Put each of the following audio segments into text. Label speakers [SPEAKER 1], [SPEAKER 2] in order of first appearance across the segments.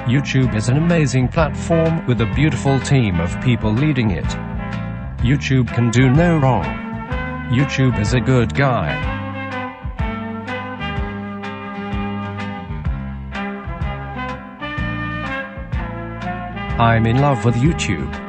[SPEAKER 1] YouTube is an amazing platform with a beautiful team of people leading it. YouTube can do no wrong. YouTube is a good guy. I'm in love with YouTube.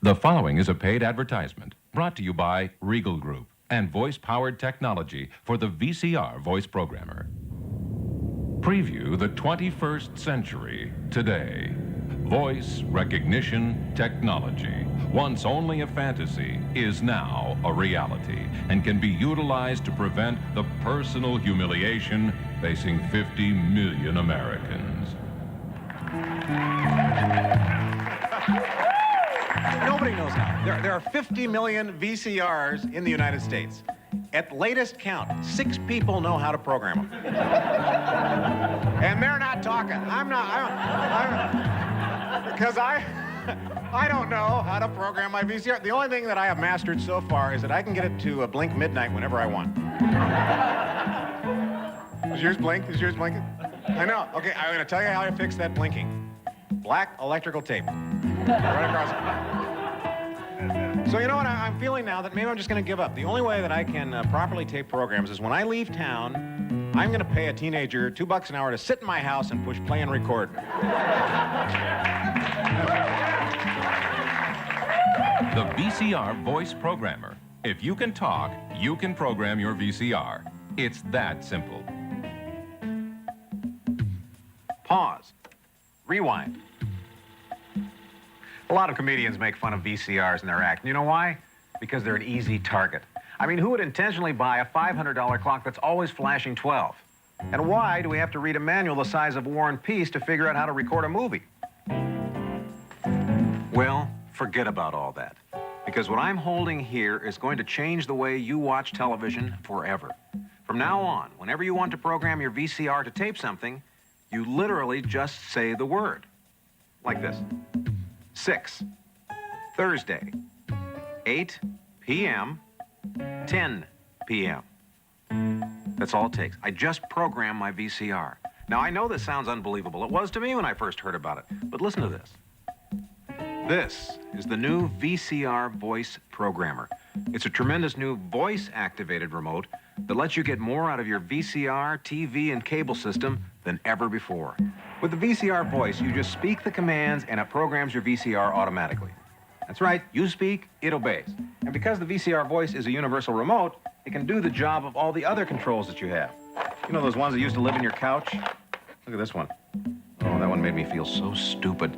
[SPEAKER 2] The following is a paid advertisement brought to you by Regal Group and voice-powered technology for the VCR voice programmer. Preview the 21st century today. Voice recognition technology, once only a fantasy, is now a reality and can be utilized to prevent the personal humiliation facing 50 million Americans.
[SPEAKER 3] Nobody knows how. There are 50 million VCRs in the United States. At latest count, 6 people know how to program them. And they're not talking. Because I don't know how to program my VCR. The only thing that I have mastered so far is that I can get it to blink midnight whenever I want. Is yours blink? Is yours blinking? I know. Okay, I'm going to tell you how I fix that blinking. Black electrical tape. Right across it. So you know what I'm feeling now? That maybe I'm just going to give up. The only way that I can properly tape programs is when I leave town, I'm going to pay a teenager $2 an hour to sit in my house and push play and record.
[SPEAKER 2] The VCR voice programmer. If you can talk, you can program your VCR. It's that simple.
[SPEAKER 3] Pause. Rewind. A lot of comedians make fun of VCRs in their act. And you know why? Because they're an easy target. I mean, who would intentionally buy a $500 clock that's always flashing 12? And why do we have to read a manual the size of War and Peace to figure out how to record a movie? Well, forget about all that. Because what I'm holding here is going to change the way you watch television forever. From now on, whenever you want to program your VCR to tape something, you literally just say the word. Like this. 6, Thursday, 8 p.m., 10 p.m. That's all it takes. I just programmed my VCR. Now, I know this sounds unbelievable. It was to me when I first heard about it. But listen to this. This is the new VCR voice programmer. It's a tremendous new voice-activated remote that lets you get more out of your VCR, TV, and cable system than ever before. With the VCR voice, you just speak the commands and it programs your VCR automatically. That's right, you speak, it obeys. And because the VCR voice is a universal remote, it can do the job of all the other controls that you have. You know those ones that used to live in your couch? Look at this one. Oh, that one made me feel so stupid.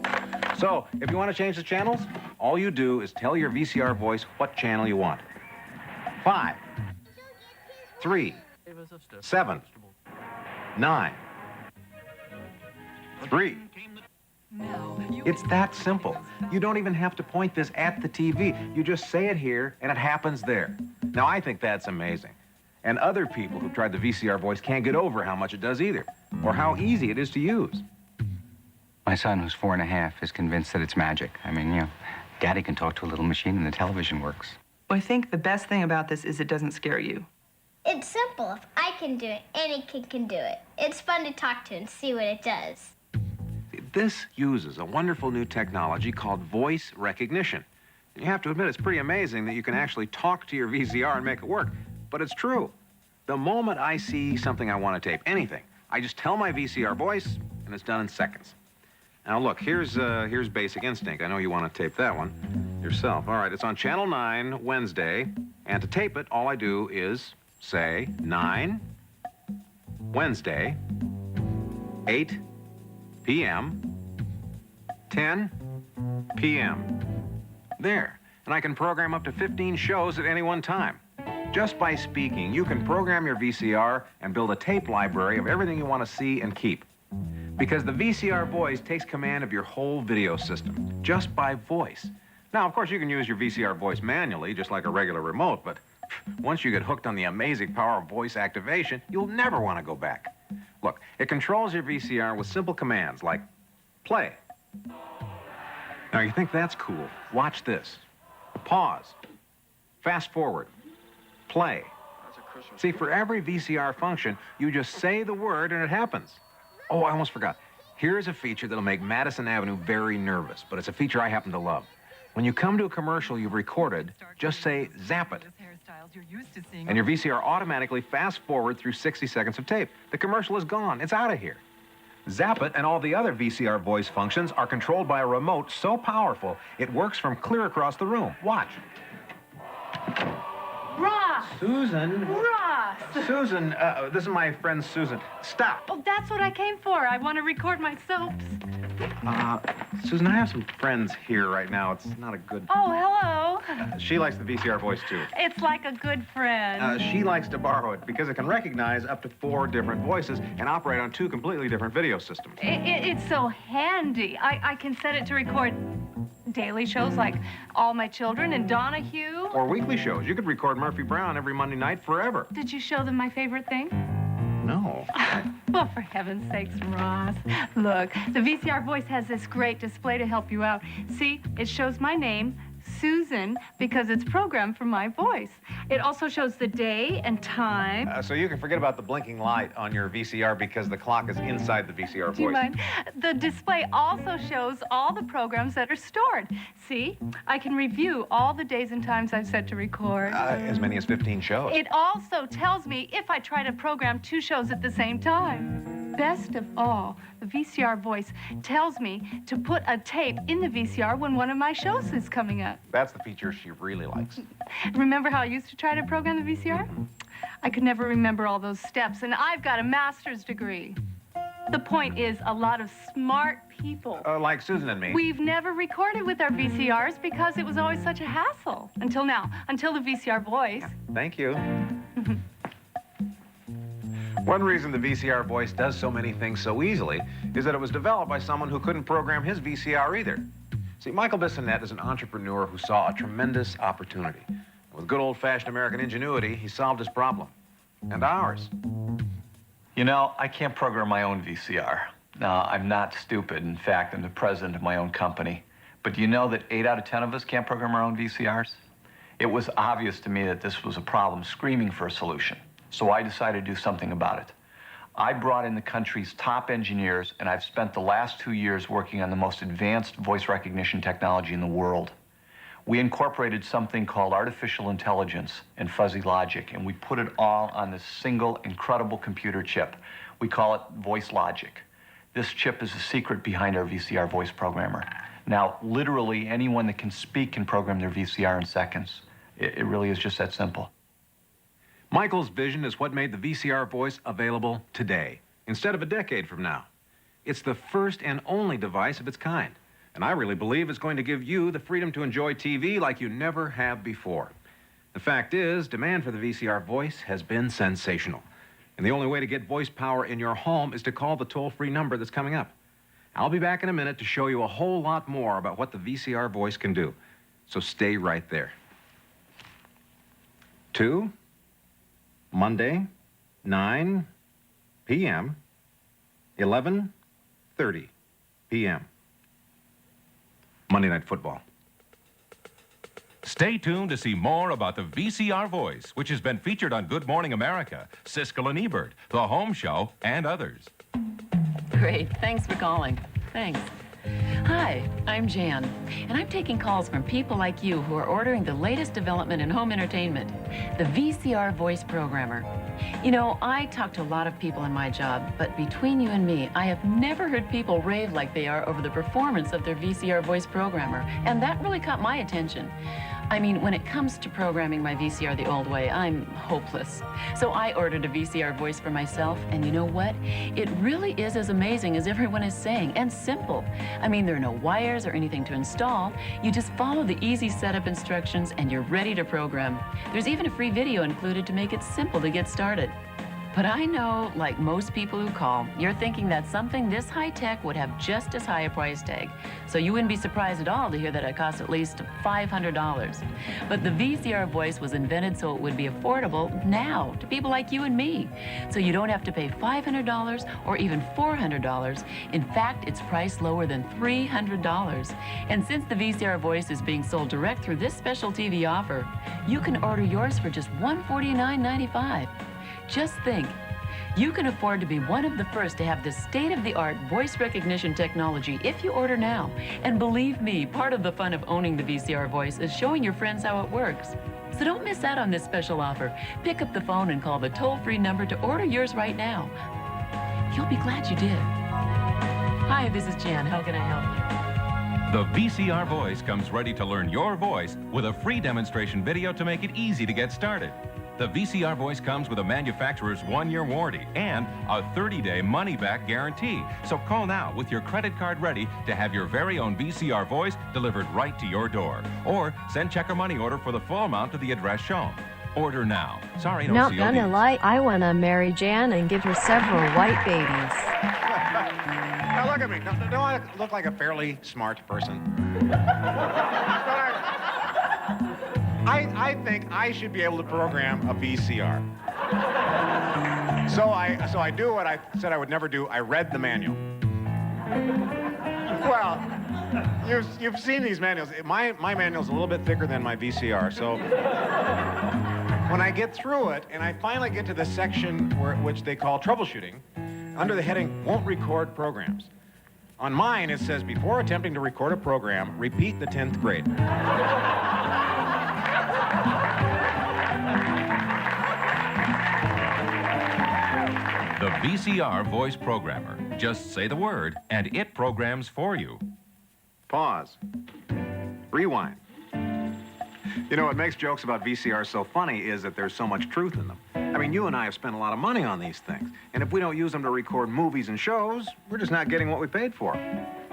[SPEAKER 3] So, if you want to change the channels, all you do is tell your VCR voice what channel you want. 5, 3, 7, 9, 3. It's that simple. You don't even have to point this at the TV. You just say it here, and it happens there. Now, I think that's amazing. And other people who tried the VCR voice can't get over how much it does either, or how easy it is to use.
[SPEAKER 4] My son, who's 4.5, is convinced that it's magic. I mean, you know, Daddy can talk to a little machine and the television works.
[SPEAKER 5] Well, I think the best thing about this is it doesn't scare you.
[SPEAKER 6] It's simple. If I can do it, any kid can do it. It's fun to talk to and see what it does.
[SPEAKER 3] This uses a wonderful new technology called voice recognition. You have to admit, it's pretty amazing that you can actually talk to your VCR and make it work. But it's true. The moment I see something I want to tape, anything, I just tell my VCR voice, and it's done in seconds. Now look, here's Basic Instinct. I know you want to tape that one yourself. All right, it's on Channel 9 Wednesday, and to tape it, all I do is say 9 Wednesday, 8 p.m., 10 p.m. There, and I can program up to 15 shows at any one time. Just by speaking, you can program your VCR and build a tape library of everything you want to see and keep. Because the VCR voice takes command of your whole video system, just by voice. Now, of course, you can use your VCR voice manually, just like a regular remote, but once you get hooked on the amazing power of voice activation, you'll never want to go back. Look, it controls your VCR with simple commands like play. Now, you think that's cool? Watch this. Pause. Fast forward. Play. See, for every VCR function, you just say the word and it happens. Oh, I almost forgot. Here's a feature that'll make Madison Avenue very nervous, but it's a feature I happen to love. When you come to a commercial you've recorded, just say zap it. And your VCR automatically fast forward through 60 seconds of tape. The commercial is gone. It's out of here. Zap it and all the other VCR voice functions are controlled by a remote so powerful it works from clear across the room. Watch.
[SPEAKER 7] Ross!
[SPEAKER 3] Susan.
[SPEAKER 7] Ross!
[SPEAKER 3] Susan, this is my friend Susan. Stop.
[SPEAKER 7] Oh, that's what I came for. I want to record my soaps.
[SPEAKER 3] Susan, I have some friends here right now. It's not a good...
[SPEAKER 7] Oh, hello.
[SPEAKER 3] She likes the VCR voice, too.
[SPEAKER 7] It's like a good friend.
[SPEAKER 3] She likes to borrow it because it can recognize up to 4 different voices and operate on 2 completely different video systems.
[SPEAKER 7] It's so handy. I can set it to record daily shows like All My Children and Donahue.
[SPEAKER 3] Or weekly shows. You could record Murphy Brown every Monday night forever.
[SPEAKER 7] Did you show them my favorite thing?
[SPEAKER 3] No.
[SPEAKER 7] Well, for heaven's sakes, Ross. Look, the VCR voice has this great display to help you out. See, it shows my name, Susan, because it's programmed for my voice. It also shows the day and time.
[SPEAKER 3] So you can forget about the blinking light on your VCR because the clock is inside the VCR voice.
[SPEAKER 7] Do you mind? The display also shows all the programs that are stored. See, I can review all the days and times I've set to record.
[SPEAKER 3] As many as 15 shows.
[SPEAKER 7] It also tells me if I try to program 2 shows at the same time. Best of all, the VCR voice tells me to put a tape in the VCR when one of my shows is coming up.
[SPEAKER 3] That's the feature she really likes.
[SPEAKER 7] Remember how I used to try to program the VCR? I could never remember all those steps, and I've got a master's degree. The point is, a lot of smart people.
[SPEAKER 3] Like Susan and me.
[SPEAKER 7] We've never recorded with our VCRs because it was always such a hassle. Until now, until the VCR voice.
[SPEAKER 3] Thank you. One reason the VCR voice does so many things so easily is that it was developed by someone who couldn't program his VCR either. See, Michael Bissonette is an entrepreneur who saw a tremendous opportunity. With good old-fashioned American ingenuity, he solved his problem. And ours.
[SPEAKER 8] You know, I can't program my own VCR. No, I'm not stupid. In fact, I'm the president of my own company. But do you know that 8 out of 10 of us can't program our own VCRs? It was obvious to me that this was a problem screaming for a solution. So I decided to do something about it. I brought in the country's top engineers, and I've spent the last 2 years working on the most advanced voice recognition technology in the world. We incorporated something called artificial intelligence and fuzzy logic, and we put it all on this single incredible computer chip. We call it Voice Logic. This chip is the secret behind our VCR voice programmer. Now, literally anyone that can speak can program their VCR in seconds. It really is just that simple.
[SPEAKER 3] Michael's vision is what made the VCR voice available today, instead of a decade from now. It's the first and only device of its kind, and I really believe it's going to give you the freedom to enjoy TV like you never have before. The fact is, demand for the VCR voice has been sensational, and the only way to get voice power in your home is to call the toll-free number that's coming up. I'll be back in a minute to show you a whole lot more about what the VCR voice can do, so stay right there. 2 Monday, 9 p.m., 11:30 p.m. Monday Night Football.
[SPEAKER 2] Stay tuned to see more about the VCR voice, which has been featured on Good Morning America, Siskel and Ebert, The Home Show, and others.
[SPEAKER 9] Great. Thanks for calling. Thanks. Hi, I'm Jan, and I'm taking calls from people like you who are ordering the latest development in home entertainment, the VCR voice programmer. You know, I talk to a lot of people in my job, but between you and me, I have never heard people rave like they are over the performance of their VCR voice programmer, and that really caught my attention. I mean, when it comes to programming my VCR the old way, I'm hopeless. So I ordered a VCR voice for myself, and you know what? It really is as amazing as everyone is saying, and simple. I mean, there are no wires or anything to install. You just follow the easy setup instructions, and you're ready to program. There's even a free video included to make it simple to get started. But I know, like most people who call, you're thinking that something this high-tech would have just as high a price tag. So you wouldn't be surprised at all to hear that it costs at least $500. But the VCR voice was invented so it would be affordable now to people like you and me. So you don't have to pay $500 or even $400. In fact, it's priced lower than $300. And since the VCR voice is being sold direct through this special TV offer, you can order yours for just $149.95. Just think, you can afford to be one of the first to have this state-of-the-art voice recognition technology if you order now. And believe me, part of the fun of owning the VCR voice is showing your friends how it works. So don't miss out on this special offer. Pick up the phone and call the toll-free number to order yours right now. You'll be glad you did. Hi, this is Jan. How can I help
[SPEAKER 2] The
[SPEAKER 9] you?
[SPEAKER 2] VCR voice comes ready to learn your voice with a free demonstration video to make it easy to get started. The VCR voice comes with a manufacturer's 1-year warranty and a 30-day money-back guarantee. So call now with your credit card ready to have your very own VCR voice delivered right to your door. Or send check or money order for the full amount to the address shown. Order now. Sorry, no
[SPEAKER 10] Not
[SPEAKER 2] COD.
[SPEAKER 10] gonna lie, I wanna marry Jan and give her several white babies.
[SPEAKER 3] Now look at me. Don't I look like a fairly smart person? I think I should be able to program a VCR. So I do what I said I would never do. I read the manual. Well, you've seen these manuals. My manual's a little bit thicker than my VCR, so when I get through it and I finally get to the section which they call troubleshooting, under the heading won't record programs. On mine it says before attempting to record a program, repeat the 10th grade.
[SPEAKER 2] The VCR voice programmer. Just say the word, and it programs for you.
[SPEAKER 3] Pause. Rewind. You know, what makes jokes about VCRs so funny is that there's so much truth in them. I mean, you and I have spent a lot of money on these things, and if we don't use them to record movies and shows, we're just not getting what we paid for.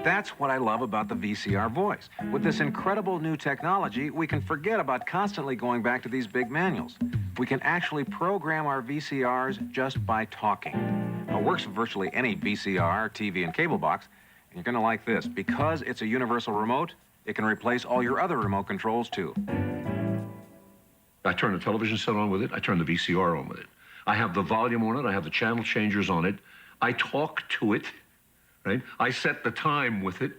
[SPEAKER 3] That's what I love about the VCR voice. With this incredible new technology, we can forget about constantly going back to these big manuals. We can actually program our VCRs just by talking. It works with virtually any VCR, TV, and cable box. And you're going to like this. Because it's a universal remote, it can replace all your other remote controls, too.
[SPEAKER 11] I turn the television set on with it. I turn the VCR on with it. I have the volume on it. I have the channel changers on it. I talk to it, right? I set the time with it.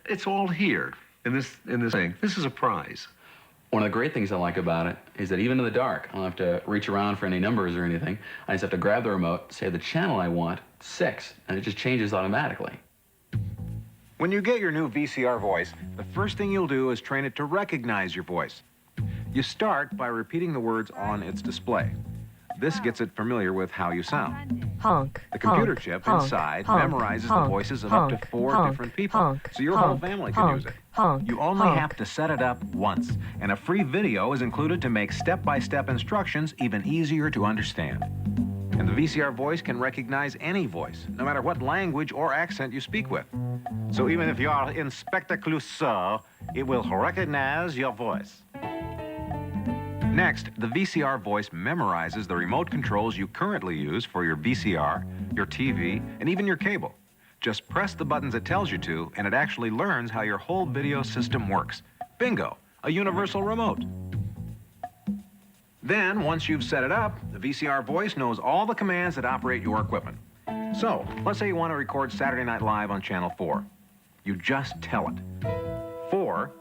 [SPEAKER 11] It's all here in this thing. This is a prize.
[SPEAKER 12] One of the great things I like about it is that even in the dark, I don't have to reach around for any numbers or anything. I just have to grab the remote, say the channel I want, 6, and it just changes automatically.
[SPEAKER 3] When you get your new VCR voice, the first thing you'll do is train it to recognize your voice. You start by repeating the words on its display. This gets it familiar with how you sound.
[SPEAKER 10] Honk.
[SPEAKER 3] The computer
[SPEAKER 10] honk,
[SPEAKER 3] chip
[SPEAKER 10] honk,
[SPEAKER 3] inside
[SPEAKER 10] honk,
[SPEAKER 3] memorizes
[SPEAKER 10] honk,
[SPEAKER 3] the voices of
[SPEAKER 10] honk,
[SPEAKER 3] up to 4
[SPEAKER 10] honk,
[SPEAKER 3] different people,
[SPEAKER 10] honk,
[SPEAKER 3] so your whole
[SPEAKER 10] honk,
[SPEAKER 3] family can use it.
[SPEAKER 10] honk,
[SPEAKER 3] You only
[SPEAKER 10] honk.
[SPEAKER 3] have to set it up once, and a free video is included to make step-by-step instructions even easier to understand. And the VCR voice can recognize any voice, no matter what language or accent you speak with. So even if you are Inspector Clouseau, it will recognize your voice. Next, the VCR voice memorizes the remote controls you currently use for your VCR, your TV, and even your cable. Just press the buttons it tells you to, and it actually learns how your whole video system works. Bingo, a universal remote. Then, once you've set it up, the VCR voice knows all the commands that operate your equipment. So, let's say you want to record Saturday Night Live on Channel 4. You just tell it. 4,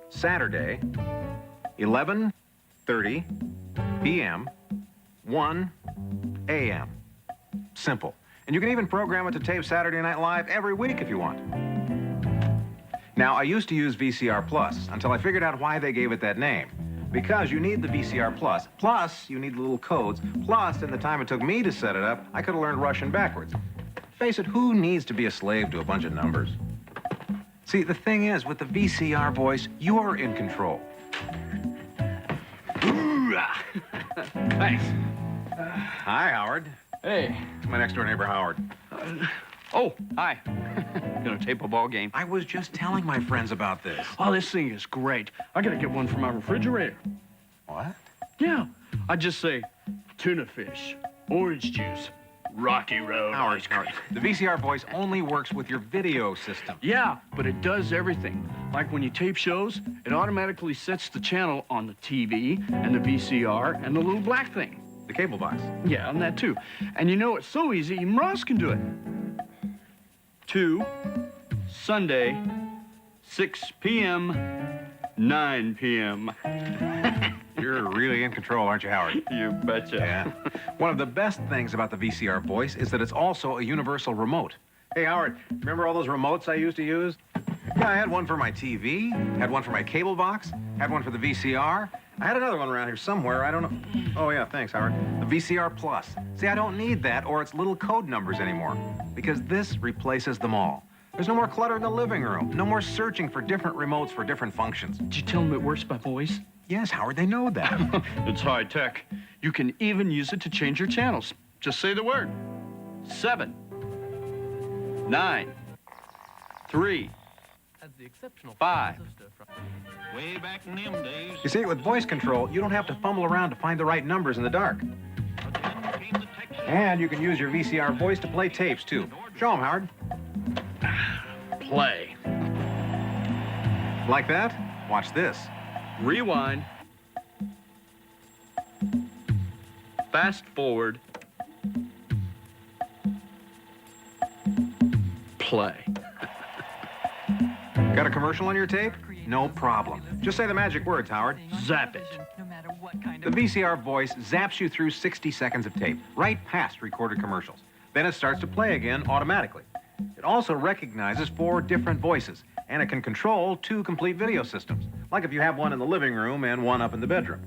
[SPEAKER 3] Saturday, 11:30 p.m., 1 a.m. Simple. And you can even program it to tape Saturday Night Live every week if you want. Now, I used to use VCR Plus until I figured out why they gave it that name. Because you need the VCR Plus. Plus, you need the little codes. Plus, in the time it took me to set it up, I could have learned Russian backwards. Face it, who needs to be a slave to a bunch of numbers? See, the thing is, with the VCR voice, you're in control.
[SPEAKER 13] Thanks.
[SPEAKER 3] Hi, Howard.
[SPEAKER 13] Hey.
[SPEAKER 3] It's my next-door neighbor, Howard.
[SPEAKER 13] Oh, hi. Gonna tape a ball game?
[SPEAKER 3] I was just telling my friends about this.
[SPEAKER 13] Oh, this thing is great. I gotta get one for my refrigerator.
[SPEAKER 3] What?
[SPEAKER 13] Yeah. I just say tuna fish, orange juice, Rocky Road.
[SPEAKER 3] Howard, the VCR voice only works with your video system.
[SPEAKER 13] Yeah, but it does everything. Like when you tape shows, it automatically sets the channel on the TV and the VCR and the little black thing.
[SPEAKER 3] The cable box.
[SPEAKER 13] Yeah, and that too. And you know it's so easy, even Ross can do it. 2, Sunday, 6 p.m., 9 p.m.
[SPEAKER 3] You're really in control, aren't you, Howard?
[SPEAKER 13] You betcha.
[SPEAKER 3] Yeah. One of the best things about the VCR voice is that it's also a universal remote. Hey, Howard, remember all those remotes I used to use? Yeah, I had one for my TV, had one for my cable box, had one for the VCR. I had another one around here somewhere, I don't know. Oh, yeah, thanks, Howard. The VCR Plus. See, I don't need that or its little code numbers anymore, because this replaces them all. There's no more clutter in the living room, no more searching for different remotes for different functions.
[SPEAKER 13] Did you tell them it works by voice?
[SPEAKER 3] Yes, Howard, they know that.
[SPEAKER 13] It's high tech. You can even use it to change your channels. Just say the word. 7, 9, 3, 5.
[SPEAKER 14] Way back in them days.
[SPEAKER 3] You see, with voice control, you don't have to fumble around to find the right numbers in the dark. And you can use your VCR voice to play tapes, too. Show them, Howard.
[SPEAKER 13] Play.
[SPEAKER 3] Like that? Watch this.
[SPEAKER 13] Rewind. Fast forward. Play.
[SPEAKER 3] Got a commercial on your tape? No problem. Just say the magic words, Howard.
[SPEAKER 13] Zap it.
[SPEAKER 3] The VCR voice zaps you through 60 seconds of tape, right past recorded commercials. Then it starts to play again automatically. It also recognizes 4 different voices, and it can control 2 complete video systems, like if you have one in the living room and one up in the bedroom.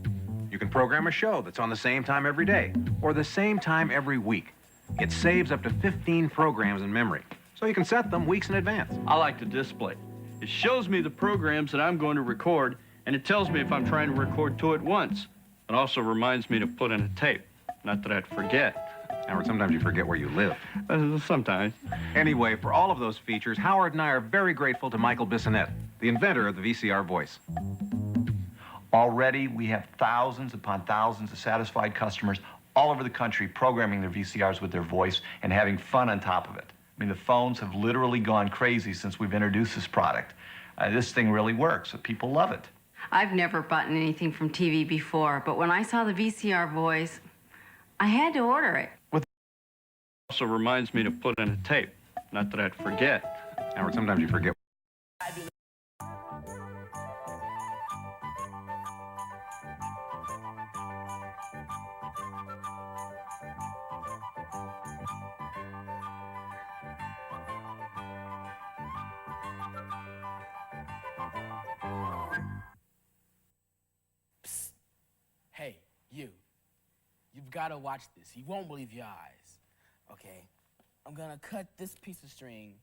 [SPEAKER 3] You can program a show that's on the same time every day, or the same time every week. It saves up to 15 programs in memory, so you can set them weeks in advance.
[SPEAKER 13] I like the display. It shows me the programs that I'm going to record, and it tells me if I'm trying to record 2 at once. It also reminds me to put in a tape. Not that I'd forget.
[SPEAKER 3] Howard, sometimes you forget where you live.
[SPEAKER 13] Sometimes.
[SPEAKER 3] Anyway, for all of those features, Howard and I are very grateful to Michael Bissonette, the inventor of the VCR voice.
[SPEAKER 8] Already, we have thousands upon thousands of satisfied customers all over the country programming their VCRs with their voice and having fun on top of it. I mean, the phones have literally gone crazy since we've introduced this product. This thing really works, so people love it.
[SPEAKER 15] I've never bought anything from TV before, but when I saw the VCR voice, I had to order it.
[SPEAKER 13] Also reminds me to put in a tape. Not that I'd forget.
[SPEAKER 3] Howard, sometimes you forget.
[SPEAKER 14] Psst. Hey, you. You've got to watch this. You won't believe your eyes. Okay, I'm gonna cut this piece of string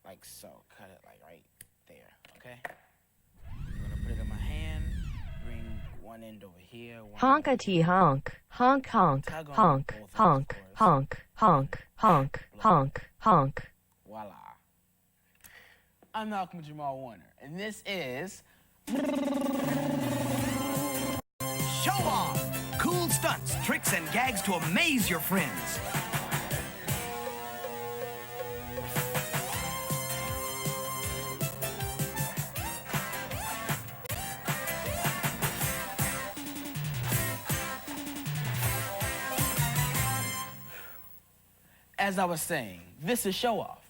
[SPEAKER 14] like so. Cut it like right there, okay? I'm gonna put it in my hand, bring one end over here.
[SPEAKER 10] Honka-tee honk, honk honk, honk, honk, honk, honk, honk, honk, honk.
[SPEAKER 14] Voila. I'm Malcolm Jamal Warner, and this is
[SPEAKER 16] Show Off! Cool stunts, tricks, and gags to amaze your friends.
[SPEAKER 14] As I was saying, this is Show Off.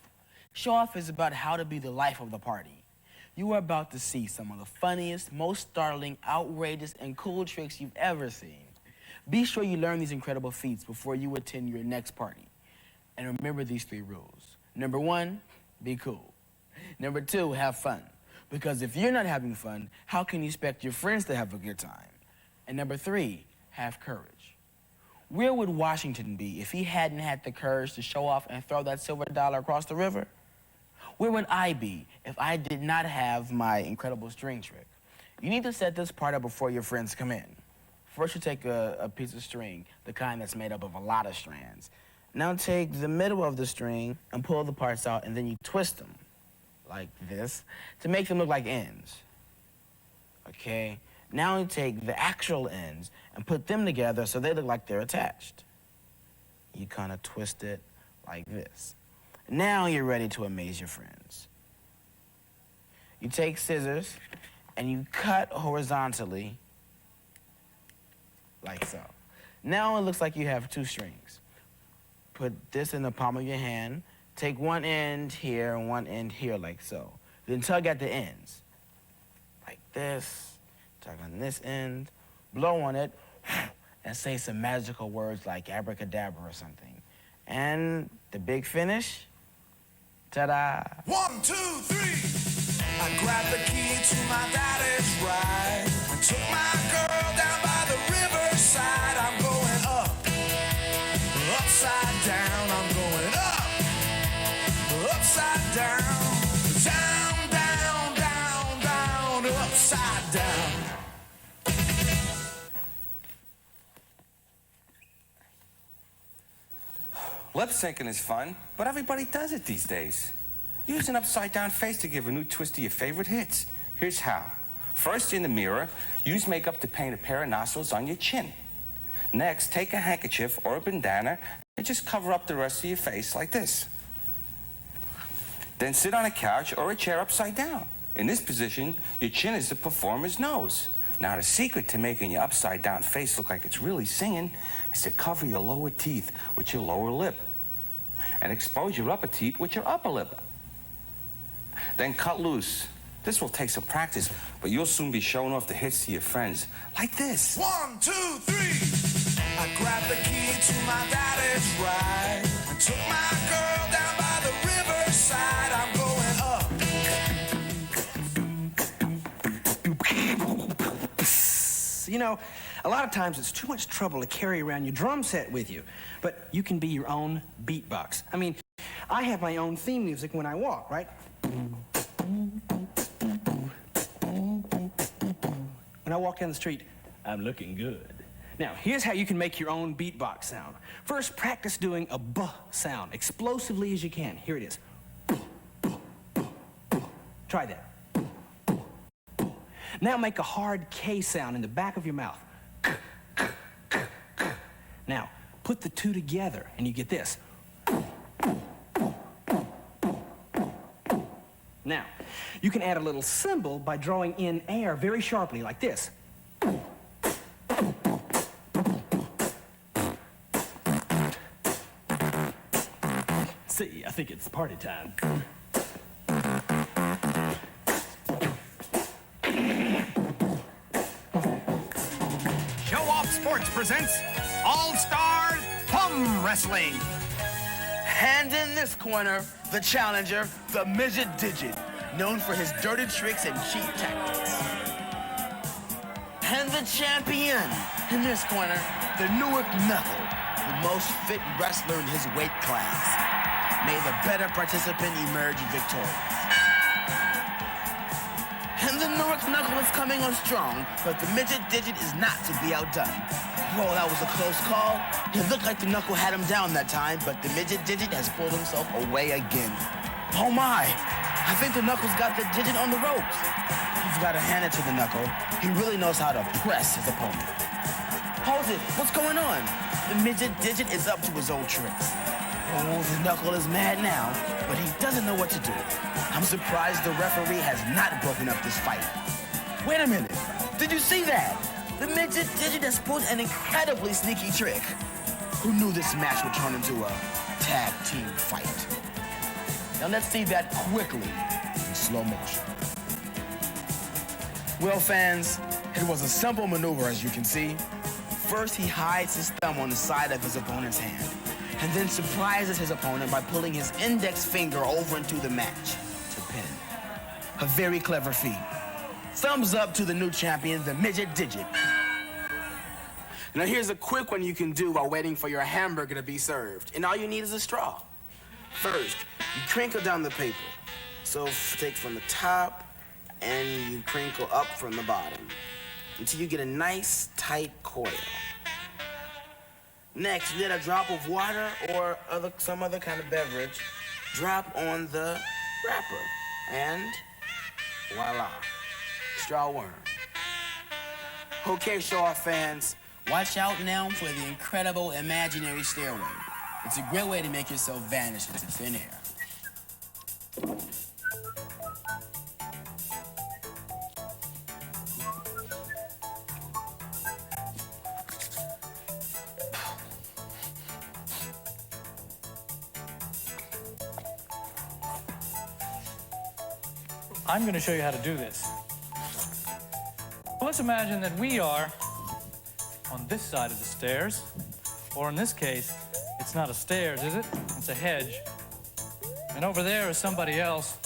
[SPEAKER 14] Show Off is about how to be the life of the party. You are about to see some of the funniest, most startling, outrageous, and cool tricks you've ever seen. Be sure you learn these incredible feats before you attend your next party. And remember these 3 rules. Number 1, be cool. Number 2, have fun. Because if you're not having fun, how can you expect your friends to have a good time? And number 3, have courage. Where would Washington be if he hadn't had the courage to show off and throw that silver dollar across the river? Where would I be if I did not have my incredible string trick? You need to set this part up before your friends come in. First, you take a piece of string, the kind that's made up of a lot of strands. Now take the middle of the string and pull the parts out, and then you twist them, like this, to make them look like ends. Okay? Now you take the actual ends and put them together so they look like they're attached. You kind of twist it like this. Now you're ready to amaze your friends. You take scissors and you cut horizontally like so. Now it looks like you have 2 strings. Put this in the palm of your hand. Take one end here and one end here like so. Then tug at the ends. Like this. Tug on this end. Blow on it. And say some magical words like abracadabra or something. And the big finish. Ta-da.
[SPEAKER 16] 1, 2, 3. I grabbed the key to my daddy's ride. I took my girl down by the riverside. I'm going up, upside down. I'm going up, upside down. Down, down, down, down, upside down.
[SPEAKER 17] Lip syncing is fun, but everybody does it these days. Use an upside-down face to give a new twist to your favorite hits. Here's how. First, in the mirror, use makeup to paint a pair of nostrils on your chin. Next, take a handkerchief or a bandana and just cover up the rest of your face like this. Then sit on a couch or a chair upside down. In this position, your chin is the performer's nose. Now, the secret to making your upside-down face look like it's really singing is to cover your lower teeth with your lower lip and expose your upper teeth with your upper lip. Then cut loose. This will take some practice, but you'll soon be showing off the hits to your friends like this.
[SPEAKER 16] 1, 2, 3. I grabbed the key to my daddy's ride. I took my girl down by the riverside. I'm going up.
[SPEAKER 18] You know, a lot of times it's too much trouble to carry around your drum set with you, but you can be your own beatbox. I mean, I have my own theme music when I walk, right? When I walk down the street, I'm looking good. Now, here's how you can make your own beatbox sound. First, practice doing a B sound, explosively as you can. Here it is. Try that. Now make a hard K sound in the back of your mouth. Now, put the two together and you get this. Now, you can add a little cymbal by drawing in air very sharply like this. See, I think it's party time.
[SPEAKER 16] Show Off Sports presents All-Star Thumb Wrestling.
[SPEAKER 14] And in this corner, the challenger, the Midget Digit, known for his dirty tricks and cheap tactics. And the champion, in this corner, the Newark Knuckle, the most fit wrestler in his weight class. May the better participant emerge victorious. And the Newark Knuckle is coming on strong, but the Midget Digit is not to be outdone. Oh, that was a close call. It looked like the Knuckle had him down that time, but the Midget Digit has pulled himself away again. Oh my, I think the Knuckle's got the Digit on the ropes. You've got to hand it to the Knuckle. He really knows how to press his opponent. Hold it, what's going on? The Midget Digit is up to his old tricks. Oh, the Knuckle is mad now, but he doesn't know what to do. I'm surprised the referee has not broken up this fight. Wait a minute, did you see that? The Midget Digit has pulled an incredibly sneaky trick. Who knew this match would turn into a tag team fight? Now let's see that quickly in slow motion. Well, fans, it was a simple maneuver, as you can see. First, he hides his thumb on the side of his opponent's hand, and then surprises his opponent by pulling his index finger over into the match to pin. A very clever feat. Thumbs up to the new champion, the Midget Digit. Now here's a quick one you can do while waiting for your hamburger to be served. And all you need is a straw. First, you crinkle down the paper. So take from the top and you crinkle up from the bottom until you get a nice tight coil. Next, you let a drop of water or some other kind of beverage drop on the wrapper. And voila, straw worm. Okay, show-off fans, watch out now for the incredible imaginary stairway. It's a great way to make yourself vanish into thin air.
[SPEAKER 19] I'm going to show you how to do this. Let's imagine that we are on this side of the stairs, or in this case, it's not a stairs, is it? It's a hedge. And over there is somebody else,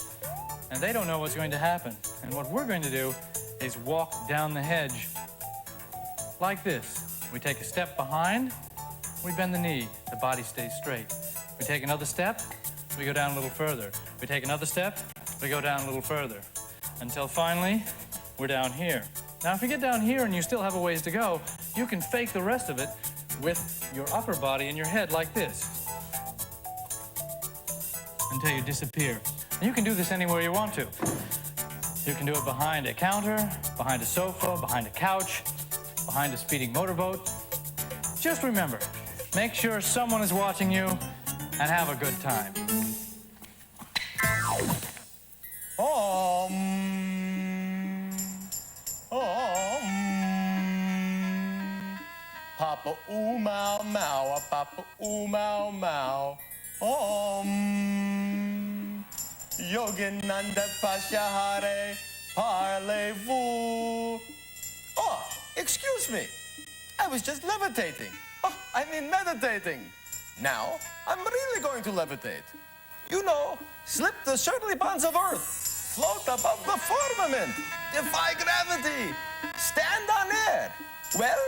[SPEAKER 19] and they don't know what's going to happen. And what we're going to do is walk down the hedge like this. We take a step behind, we bend the knee, the body stays straight. We take another step, we go down a little further. We take another step, we go down a little further, until finally, we're down here. Now, if you get down here and you still have a ways to go, you can fake the rest of it with your upper body and your head like this until you disappear. And you can do this anywhere you want to. You can do it behind a counter, behind a sofa, behind a couch, behind a speeding motorboat. Just remember, make sure someone is watching you and have a good time.
[SPEAKER 20] Papa ooh mau mau, papa ooh mau mau. Yogananda Pashahare, parlez-vous. Oh, excuse me. I was just levitating. Oh, I mean meditating. Now, I'm really going to levitate. You know, slip the shirtly bonds of earth, float above the firmament, defy gravity, stand on air. Well,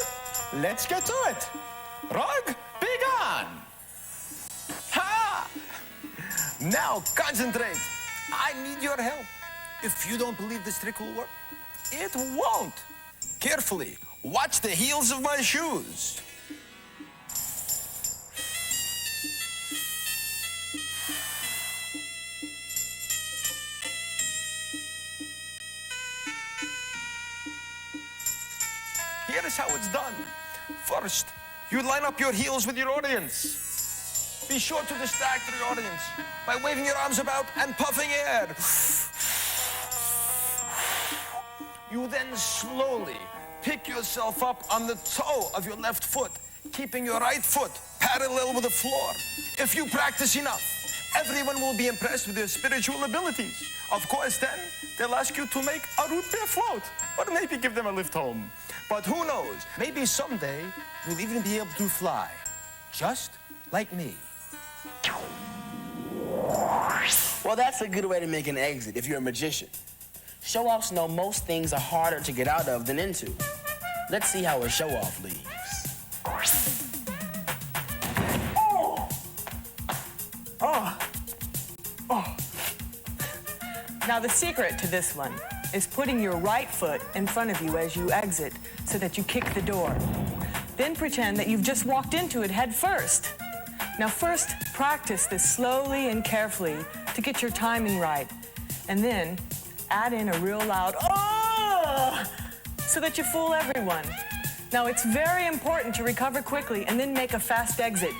[SPEAKER 20] let's get to it. Rug, be gone. Ha! Now concentrate. I need your help. If you don't believe this trick will work, it won't. Carefully, watch the heels of my shoes. Here is how it's done. First, you line up your heels with your audience. Be sure to distract the audience by waving your arms about and puffing air. You then slowly pick yourself up on the toe of your left foot, keeping your right foot parallel with the floor. If you practice enough, everyone will be impressed with your spiritual abilities. Of course, then, they'll ask you to make a root beer float, or maybe give them a lift home. But who knows, maybe someday you'll even be able to fly, just like me.
[SPEAKER 14] Well, that's a good way to make an exit if you're a magician. Show-offs know most things are harder to get out of than into. Let's see how a show-off leaves.
[SPEAKER 21] Now, the secret to this one is putting your right foot in front of you as you exit so that you kick the door. Then pretend that you've just walked into it head first. Now, first, practice this slowly and carefully to get your timing right. And then add in a real loud "oh!" so that you fool everyone. Now, it's very important to recover quickly and then make a fast exit.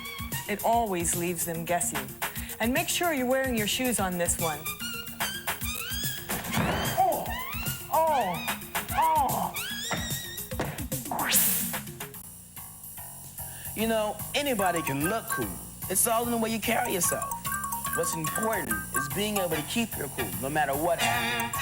[SPEAKER 21] It always leaves them guessing. And make sure you're wearing your shoes on this one.
[SPEAKER 14] You know, anybody can look cool. It's all in the way you carry yourself. What's important is being able to keep your cool no matter what happens.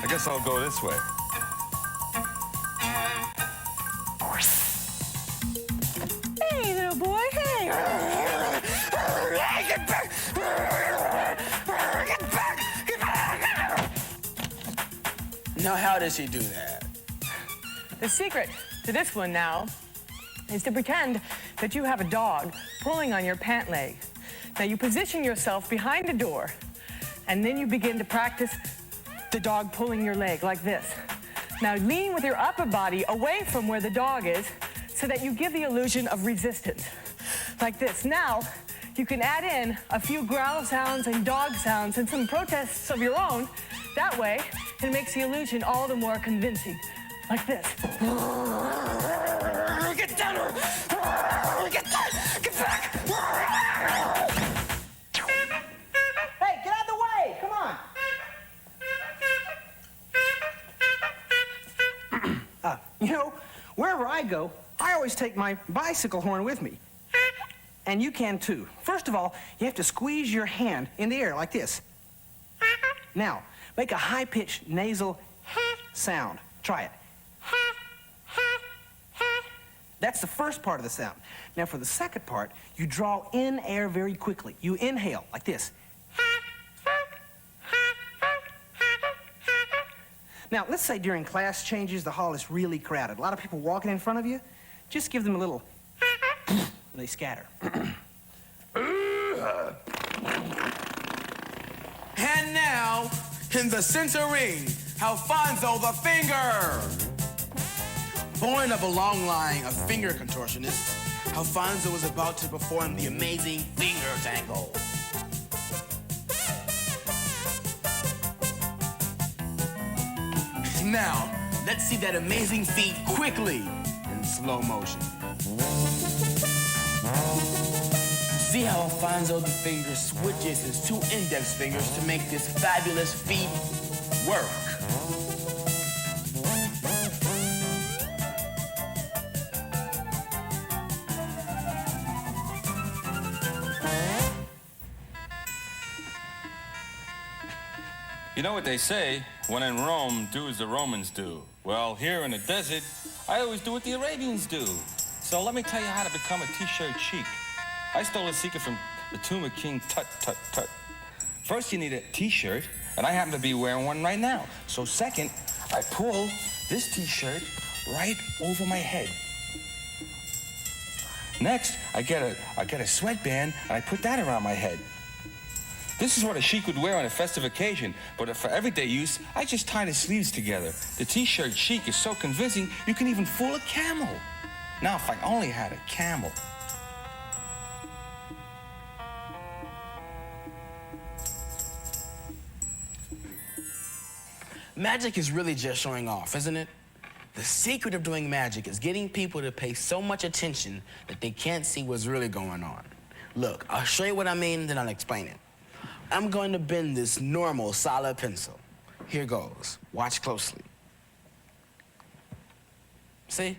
[SPEAKER 20] I guess I'll go this way.
[SPEAKER 14] Now, how does she do that?
[SPEAKER 21] The secret to this one now is to pretend that you have a dog pulling on your pant leg. Now, you position yourself behind the door, and then you begin to practice the dog pulling your leg like this. Now, lean with your upper body away from where the dog is so that you give the illusion of resistance, like this. Now, you can add in a few growl sounds and dog sounds and some protests of your own. That way, it makes the illusion all the more convincing, like this.
[SPEAKER 16] Get down here! Get back!
[SPEAKER 18] Hey, get out of the way! Come on! You know, wherever I go, I always take my bicycle horn with me. And you can too. First of all, you have to squeeze your hand in the air like this. Now, make a high-pitched nasal sound. Try it. That's the first part of the sound. Now, for the second part, you draw in air very quickly. You inhale like this. Now, let's say during class changes, the hall is really crowded. A lot of people walking in front of you. Just give them a little, and they scatter.
[SPEAKER 14] And now, in the center ring, Alfonso the Finger. Born of a long line of finger contortionists, Alfonso was about to perform the amazing finger tango. Now, let's see that amazing feat quickly in slow motion. See how Alfonso the Finger switches his two index fingers to make this fabulous feat work.
[SPEAKER 17] You know what they say, when in Rome, do as the Romans do. Well, here in the desert, I always do what the Arabians do. So let me tell you how to become a t-shirt chic. I stole a secret from the tomb of King Tut, Tut, Tut. First, you need a t-shirt, and I happen to be wearing one right now. So second, I pull this t-shirt right over my head. Next, I get a sweatband, and I put that around my head. This is what a chic would wear on a festive occasion, but for everyday use, I just tie the sleeves together. The t-shirt chic is so convincing, you can even fool a camel. Now, if I only had a camel.
[SPEAKER 14] Magic is really just showing off, isn't it? The secret of doing magic is getting people to pay so much attention that they can't see what's really going on. Look, I'll show you what I mean, then I'll explain it. I'm going to bend this normal solid pencil. Here goes. Watch closely. See?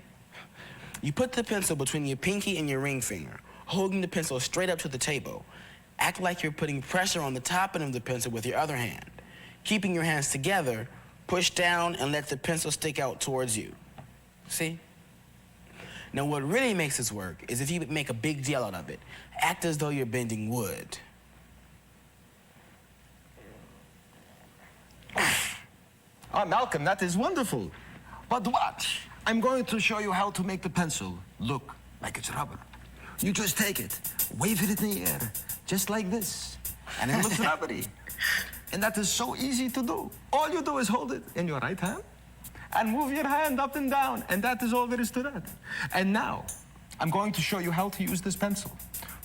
[SPEAKER 14] You put the pencil between your pinky and your ring finger, holding the pencil straight up to the table. Act like you're putting pressure on the top end of the pencil with your other hand. Keeping your hands together, push down and let the pencil stick out towards you. See? Now, what really makes this work is if you make a big deal out of it. Act as though you're bending wood.
[SPEAKER 20] Ah, Malcolm, that is wonderful. But watch. I'm going to show you how to make the pencil look like it's rubber. You just take it, wave it in the air, just like this, and it looks rubbery. And that is so easy to do. All you do is hold it in your right hand and move your hand up and down, and that is all there is to that. And now, I'm going to show you how to use this pencil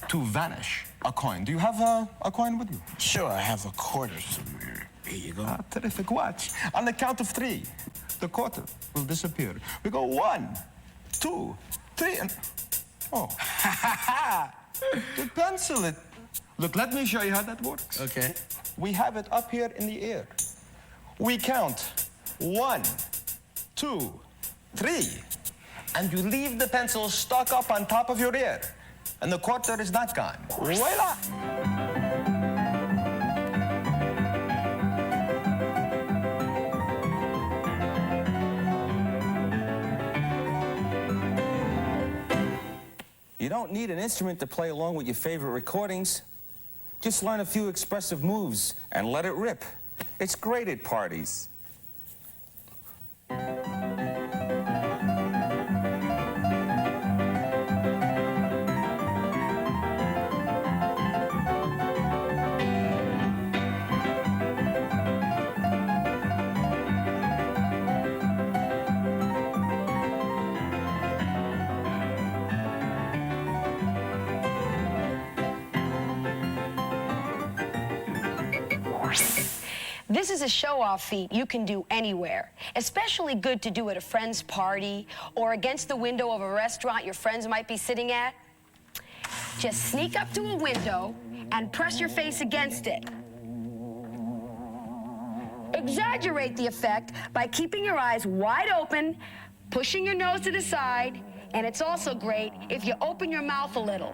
[SPEAKER 20] to vanish a coin. Do you have a coin with you?
[SPEAKER 14] Sure, I have a quarter somewhere. Here you go.
[SPEAKER 20] Ah, terrific. Watch. On the count of 3, the quarter will disappear. We go 1, 2, 3, and... Oh. The pencil, Look, let me show you how that works.
[SPEAKER 14] Okay.
[SPEAKER 20] We have it up here in the air. We count 1, 2, 3, and you leave the pencil stuck up on top of your ear, and the quarter is not gone. Voila!
[SPEAKER 17] You don't need an instrument to play along with your favorite recordings. Just learn a few expressive moves and let it rip. It's great at parties.
[SPEAKER 1] This is a show-off feat you can do anywhere. Especially good to do at a friend's party or against the window of a restaurant your friends might be sitting at. Just sneak up to a window and press your face against it. Exaggerate the effect by keeping your eyes wide open, pushing your nose to the side, and it's also great if you open your mouth a little.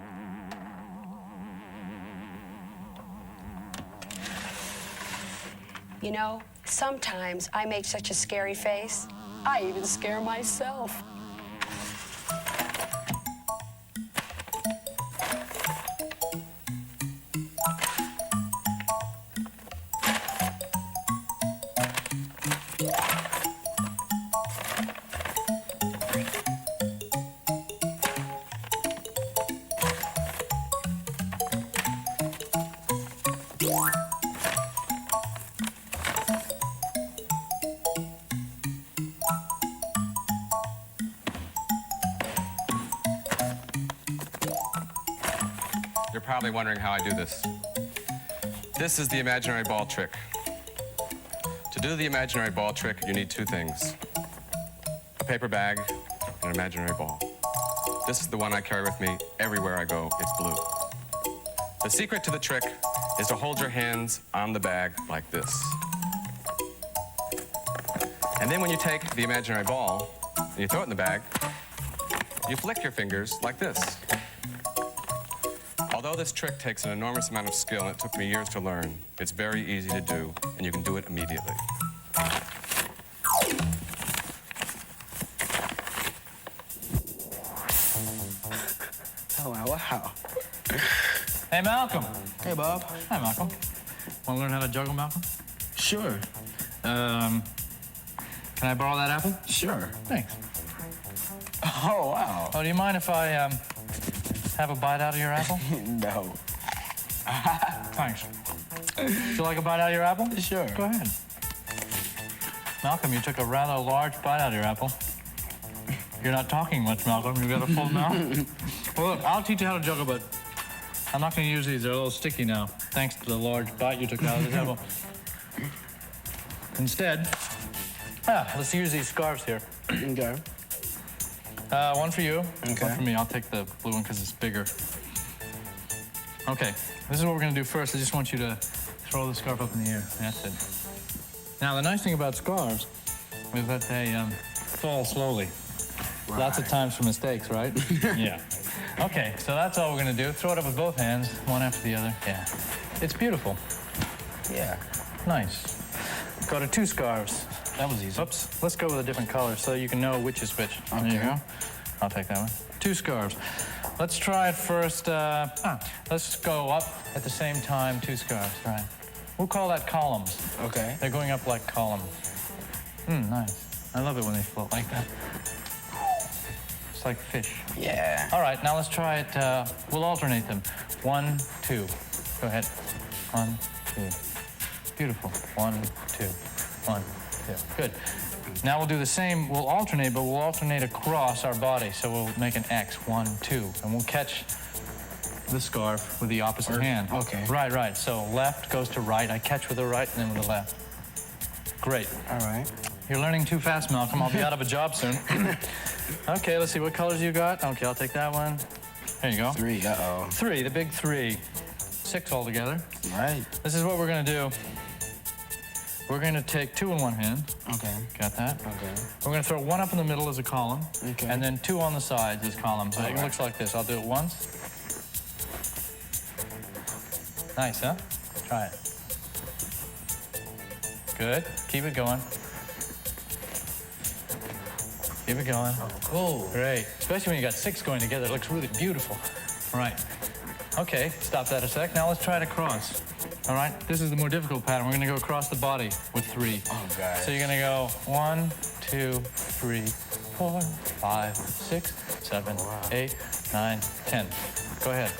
[SPEAKER 1] You know, sometimes I make such a scary face, I even scare myself.
[SPEAKER 22] You're probably wondering how I do this. This is the imaginary ball trick. To do the imaginary ball trick, you need two things: a paper bag and an imaginary ball. This is the one I carry with me everywhere I go. It's blue. The secret to the trick is to hold your hands on the bag like this. And then when you take the imaginary ball and you throw it in the bag, you flick your fingers like this. Although this trick takes an enormous amount of skill and it took me years to learn, it's very easy to do, and you can do it immediately.
[SPEAKER 14] Oh, wow.
[SPEAKER 19] Hey, Malcolm.
[SPEAKER 14] Hey, Bob.
[SPEAKER 19] Hi, Malcolm. Want to learn how to juggle, Malcolm?
[SPEAKER 14] Sure.
[SPEAKER 19] Can I borrow that apple?
[SPEAKER 14] Sure.
[SPEAKER 19] Thanks.
[SPEAKER 14] Oh, wow.
[SPEAKER 19] Oh, do you mind if I have a bite out of your apple?
[SPEAKER 14] No.
[SPEAKER 19] Thanks. Would you like a bite out of your apple?
[SPEAKER 14] Sure.
[SPEAKER 19] Go ahead. Malcolm, you took a rather large bite out of your apple. You're not talking much, Malcolm. You've got a full mouth. Well, look, I'll teach you how to juggle, but I'm not going to use these. They're a little sticky now, thanks to the large bite you took out of this apple. Instead, let's use these scarves here.
[SPEAKER 14] Okay.
[SPEAKER 19] One for you,
[SPEAKER 14] Okay.
[SPEAKER 19] one for me. I'll take the blue one because it's bigger. Okay, this is what we're going to do first. I just want you to throw the scarf up in the air. That's it. Now, the nice thing about scarves is that they fall slowly.
[SPEAKER 14] Right.
[SPEAKER 19] Lots of times for mistakes, right? Yeah. Okay, so that's all we're going to do. Throw it up with both hands, one after the other. Yeah. It's beautiful.
[SPEAKER 14] Yeah.
[SPEAKER 19] Nice. Go to two scarves.
[SPEAKER 14] That was easy.
[SPEAKER 19] Oops. Let's go with a different color so you can know which is which. Okay. There you go. I'll take that one. Two scarves. Let's try it first. Let's go up at the same time, two scarves. Right. We'll call that columns.
[SPEAKER 14] Okay.
[SPEAKER 19] They're going up like columns. Nice. I love it when they float like that. It's like fish.
[SPEAKER 14] Yeah.
[SPEAKER 19] All right, now let's try it. We'll alternate them. 1, 2. Go ahead. 1, 2. Beautiful. 1, 2. 1, 2. Good. Now we'll do the same. We'll alternate, but we'll alternate across our body. So we'll make an X. 1, 2. And we'll catch the scarf with the opposite hand.
[SPEAKER 14] Okay.
[SPEAKER 19] Right. So left goes to right. I catch with the right and then with the left. Great.
[SPEAKER 14] All right.
[SPEAKER 19] You're learning too fast, Malcolm. I'll be out of a job soon. Okay, let's see what colors you got. Okay, I'll take that one. There you go.
[SPEAKER 14] 3, uh-oh.
[SPEAKER 19] 3, the big 3. 6 altogether.
[SPEAKER 14] Right.
[SPEAKER 19] This is what we're going to do. We're going to take 2 in one hand.
[SPEAKER 14] Okay.
[SPEAKER 19] Got that?
[SPEAKER 14] Okay.
[SPEAKER 19] We're going to throw 1 up in the middle as a column.
[SPEAKER 14] Okay.
[SPEAKER 19] And then 2 on the sides as columns. So it
[SPEAKER 14] right.
[SPEAKER 19] looks like this. I'll do it once. Nice, huh? Try it. Good. Keep it going. Keep it going.
[SPEAKER 14] Oh, cool.
[SPEAKER 19] Great. Especially when you got 6 going together. It looks really beautiful. Right. Okay, stop that a sec. Now let's try it across. All right? This is the more difficult pattern. We're going to go across the body with 3.
[SPEAKER 14] Oh, God.
[SPEAKER 19] So you're going to go 1, 2, 3, 4, 5, 6, 7, 8, 9, 10. Go ahead.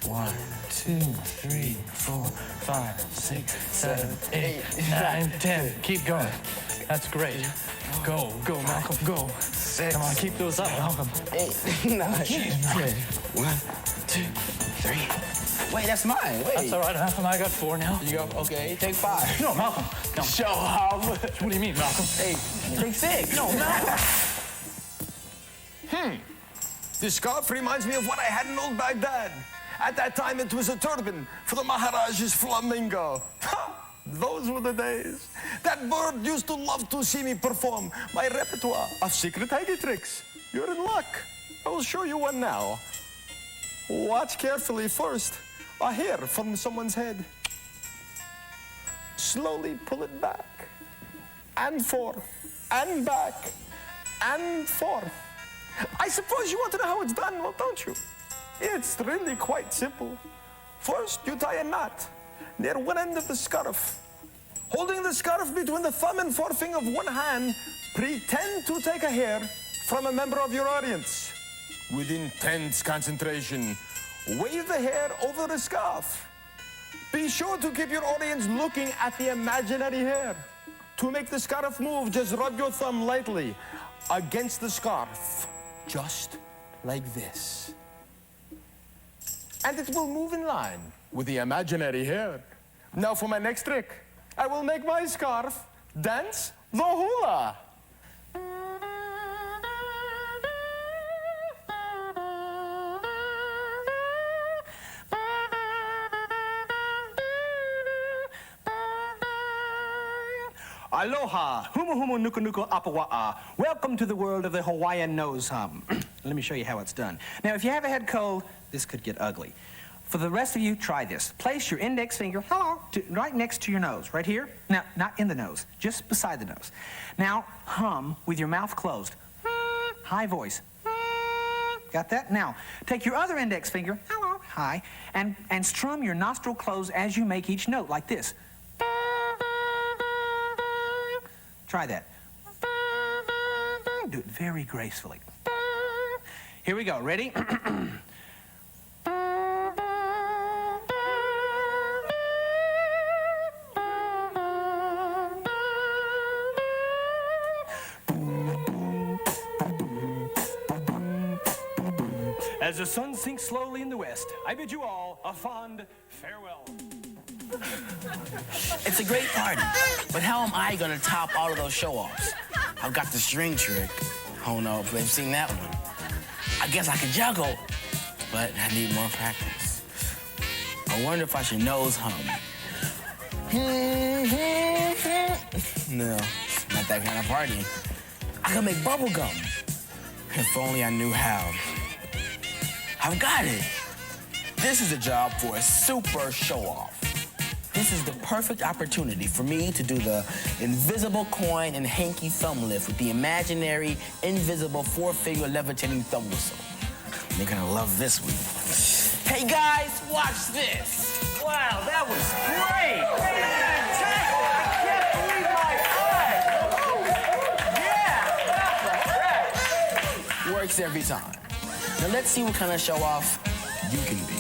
[SPEAKER 19] 1, 2, 3, 4, 5, 6, 7, 8, 9, 10. Keep going. That's great. Go, Malcolm, go.
[SPEAKER 14] 6.
[SPEAKER 19] Come on, keep those up, Malcolm.
[SPEAKER 14] 8, 9, 10. 1, 2, 3, Wait, that's mine. Wait.
[SPEAKER 19] That's all right. I got 4 now.
[SPEAKER 14] You go, okay, take 5.
[SPEAKER 19] No, Malcolm. No.
[SPEAKER 14] Show off.
[SPEAKER 19] What do you mean, Malcolm?
[SPEAKER 14] Hey, take 6. No,
[SPEAKER 20] This scarf reminds me of what I had in old Baghdad. At that time, it was a turban for the Maharaja's flamingo. Those were the days. That bird used to love to see me perform my repertoire of secret hidey tricks. You're in luck. I will show you one now. Watch carefully first. A hair from someone's head. Slowly pull it back. And forth. And back. And forth. I suppose you want to know how it's done, well, don't you? It's really quite simple. First, you tie a knot near one end of the scarf. Holding the scarf between the thumb and forefinger of one hand, pretend to take a hair from a member of your audience. With intense concentration, wave the hair over the scarf. Be sure to keep your audience looking at the imaginary hair. To make the scarf move, just rub your thumb lightly against the scarf. Just like this. And it will move in line with the imaginary hair. Now for my next trick. I will make my scarf dance the hula.
[SPEAKER 18] Aloha, humu humu nuku nuku apawa'a. Welcome to the world of the Hawaiian nose hum. Let me show you how it's done. Now, if you have a head cold, this could get ugly. For the rest of you, try this. Place your index finger, right next to your nose, right here. Now, not in the nose, just beside the nose. Now, hum with your mouth closed. High voice. Got that? Now, take your other index finger, high, and strum your nostril closed as you make each note, like this. Try that. Do it very gracefully. Here we go. Ready? As the sun sinks slowly in the west, I bid you all a fond farewell.
[SPEAKER 14] It's a great party, but how am I gonna top all of those show-offs? I've got the string trick. I don't know if they've seen that one. I guess I can juggle, but I need more practice. I wonder if I should nose hum. No, not that kind of party. I can make bubble gum. If only I knew how. I've got it. This is a job for a super show-off. This is the perfect opportunity for me to do the invisible coin and hanky thumb lift with the imaginary, invisible 4-figure levitating thumb whistle. They're gonna love this one. Hey guys, watch this. Wow, that was great. Fantastic. I can't believe my eyes. Yeah. Works every time. Now let's see what kind of show off you can be.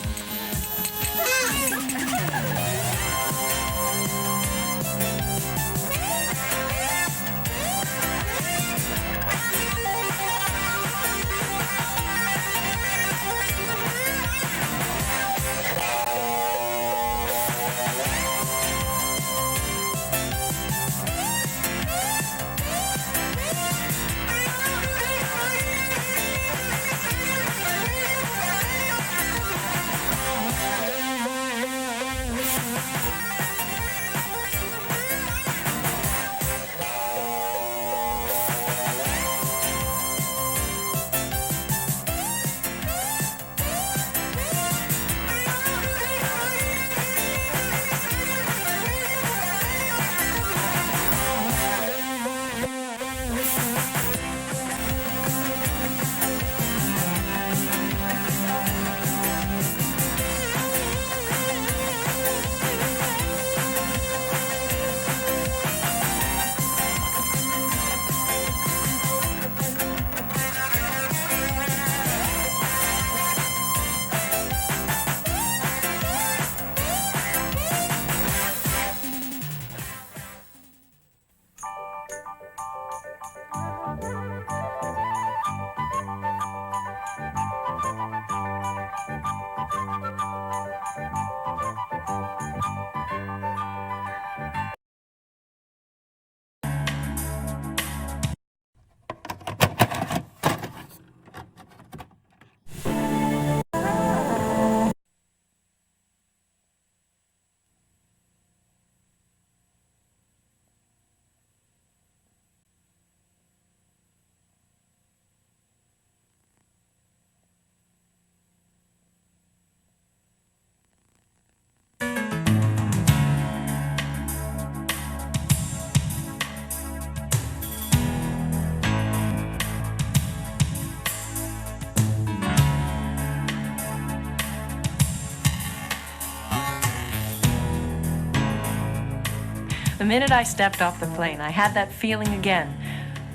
[SPEAKER 4] The minute I stepped off the plane, I had that feeling again,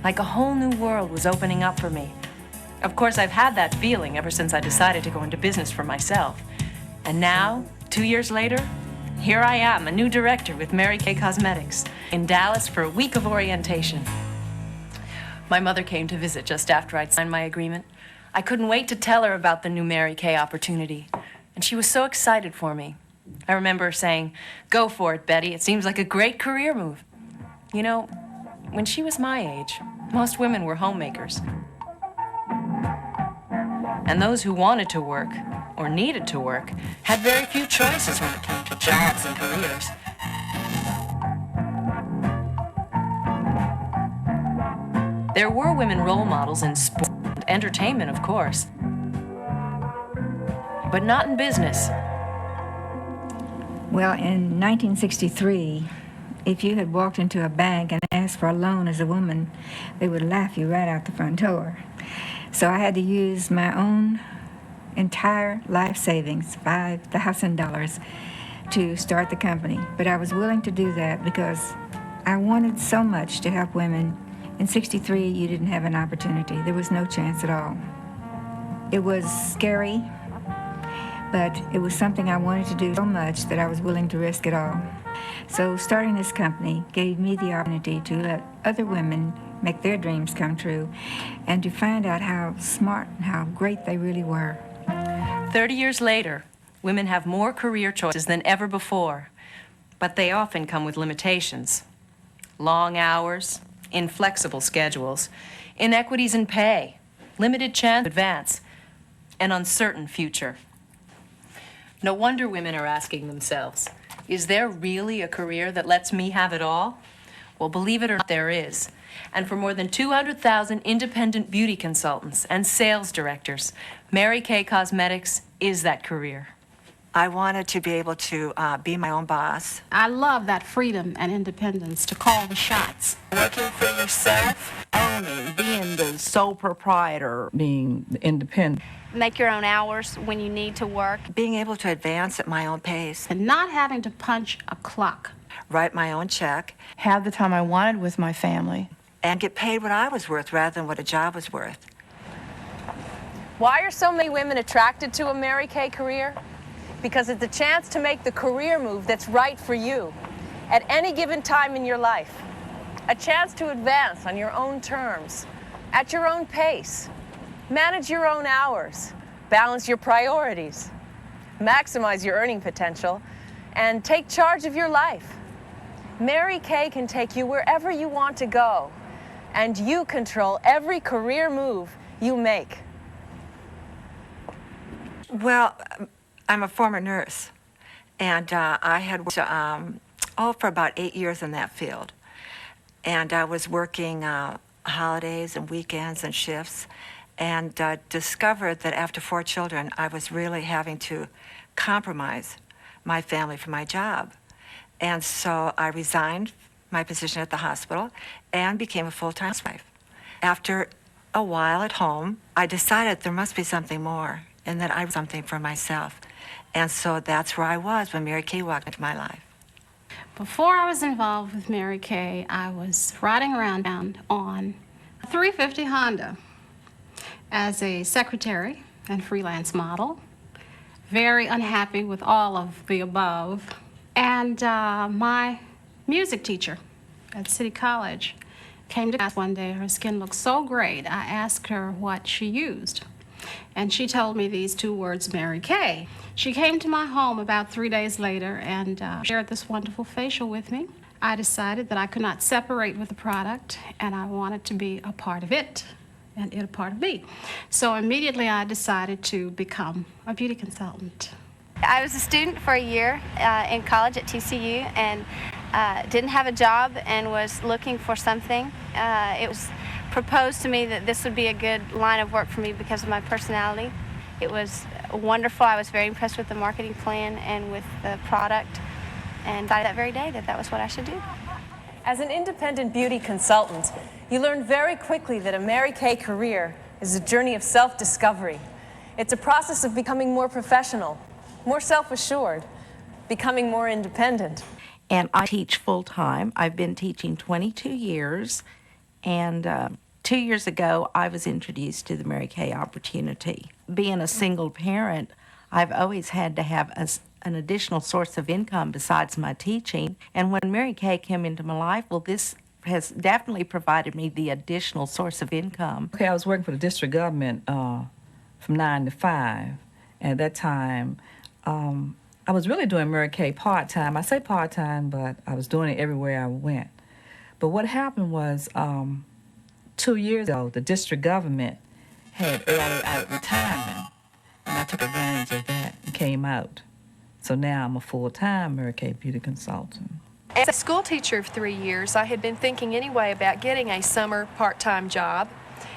[SPEAKER 4] like a whole new world was opening up for me. Of course, I've had that feeling ever since I decided to go into business for myself. And now, 2 years later, here I am, a new director with Mary Kay Cosmetics in Dallas for a week of orientation. My mother came to visit just after I'd signed my agreement. I couldn't wait to tell her about the new Mary Kay opportunity, and she was so excited for me. I remember her saying, "Go for it, Betty. It seems like a great career move." You know, when she was my age, most women were homemakers. And those who wanted to work, or needed to work, had very few choices when it came to jobs and careers. There were women role models in sport and entertainment, of course, but not in business.
[SPEAKER 5] Well, in 1963, if you had walked into a bank and asked for a loan as a woman, they would laugh you right out the front door. So I had to use my own entire life savings, $5,000, to start the company. But I was willing to do that because I wanted so much to help women. In '63, you didn't have an opportunity. There was no chance at all. It was scary, but it was something I wanted to do so much that I was willing to risk it all. So starting this company gave me the opportunity to let other women make their dreams come true and to find out how smart and how great they really were.
[SPEAKER 4] 30 years later, women have more career choices than ever before, but they often come with limitations. Long hours, inflexible schedules, inequities in pay, limited chance to advance, an uncertain future. No wonder women are asking themselves, is there really a career that lets me have it all? Well, believe it or not, there is. And for more than 200,000 independent beauty consultants and sales directors, Mary Kay Cosmetics is that career.
[SPEAKER 23] I wanted to be able to be my own boss.
[SPEAKER 24] I love that freedom and independence to call the shots.
[SPEAKER 23] Working for yourself, owning,
[SPEAKER 25] being the sole proprietor, being independent.
[SPEAKER 24] Make your own hours when you need to work.
[SPEAKER 23] Being able to advance at my own pace.
[SPEAKER 24] And not having to punch a clock.
[SPEAKER 23] Write my own check.
[SPEAKER 25] Have the time I wanted with my family.
[SPEAKER 23] And get paid what I was worth rather than what a job was worth.
[SPEAKER 4] Why are so many women attracted to a Mary Kay career? Because it's a chance to make the career move that's right for you at any given time in your life. A chance to advance on your own terms, at your own pace, manage your own hours, balance your priorities, maximize your earning potential, and take charge of your life. Mary Kay can take you wherever you want to go, and you control every career move you make.
[SPEAKER 23] Well, I'm a former nurse, and I had worked for about 8 years in that field. And I was working holidays and weekends and shifts, and discovered that after 4 children, I was really having to compromise my family for my job. And so I resigned my position at the hospital and became a full-time housewife. After a while at home, I decided there must be something more and that I was something for myself. And so that's where I was when Mary Kay walked into my life.
[SPEAKER 24] Before I was involved with Mary Kay, I was riding around on a 350 Honda as a secretary and freelance model. Very unhappy with all of the above. And my music teacher at City College came to class one day. Her skin looked so great. I asked her what she used. And she told me these 2 words, Mary Kay. She came to my home about 3 days later and shared this wonderful facial with me. I decided that I could not separate with the product, and I wanted to be a part of it, and it a part of me. So immediately I decided to become a beauty consultant.
[SPEAKER 26] I was a student for a year in college at TCU and didn't have a job and was looking for something. It was proposed to me that this would be a good line of work for me because of my personality. It was wonderful. I was very impressed with the marketing plan and with the product, and decided that very day that that was what I should do.
[SPEAKER 4] As an independent beauty consultant, you learn very quickly that a Mary Kay career is a journey of self-discovery. It's a process of becoming more professional, more self-assured, becoming more independent.
[SPEAKER 2] and I teach full-time. I've been teaching 22 years, and 2 years ago, I was introduced to the Mary Kay opportunity. Being a single parent, I've always had to have an additional source of income besides my teaching, and when Mary Kay came into my life, well, this has definitely provided me the additional source of income.
[SPEAKER 25] Okay, I was working for the district government from 9 to 5. At that time, I was really doing Mary Kay part-time. I say part-time, but I was doing it everywhere I went. But what happened was 2 years ago, the district government had early out retirement, and I took advantage of that and came out. So now I'm a full-time Mary Kay beauty consultant.
[SPEAKER 4] As a school teacher of 3 years, I had been thinking anyway about getting a summer part-time job.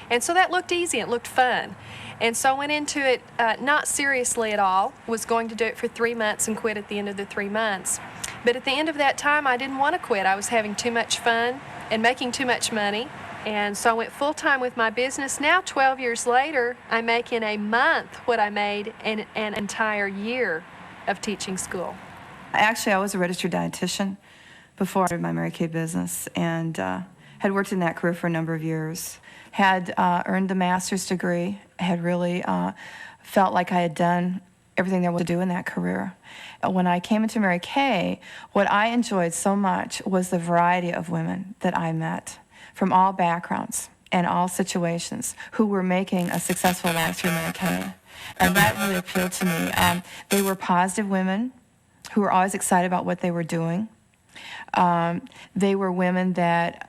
[SPEAKER 4] And so that looked easy, it looked fun. And so I went into it not seriously at all, was going to do it for 3 months and quit at the end of the 3 months. But at the end of that time, I didn't want to quit. I was having too much fun and making too much money. And so I went full-time with my business. Now, 12 years later, I make in a month what I made in an entire year of teaching school.
[SPEAKER 6] Actually, I was a registered dietitian before I started my Mary Kay business, and had worked in that career for a number of years. Had earned the master's degree, had really felt like I had done everything there was to do in that career. When I came into Mary Kay, what I enjoyed so much was the variety of women that I met from all backgrounds and all situations who were making a successful life through Mary Kay. And that really appealed to me. They were positive women who were always excited about what they were doing. They were women that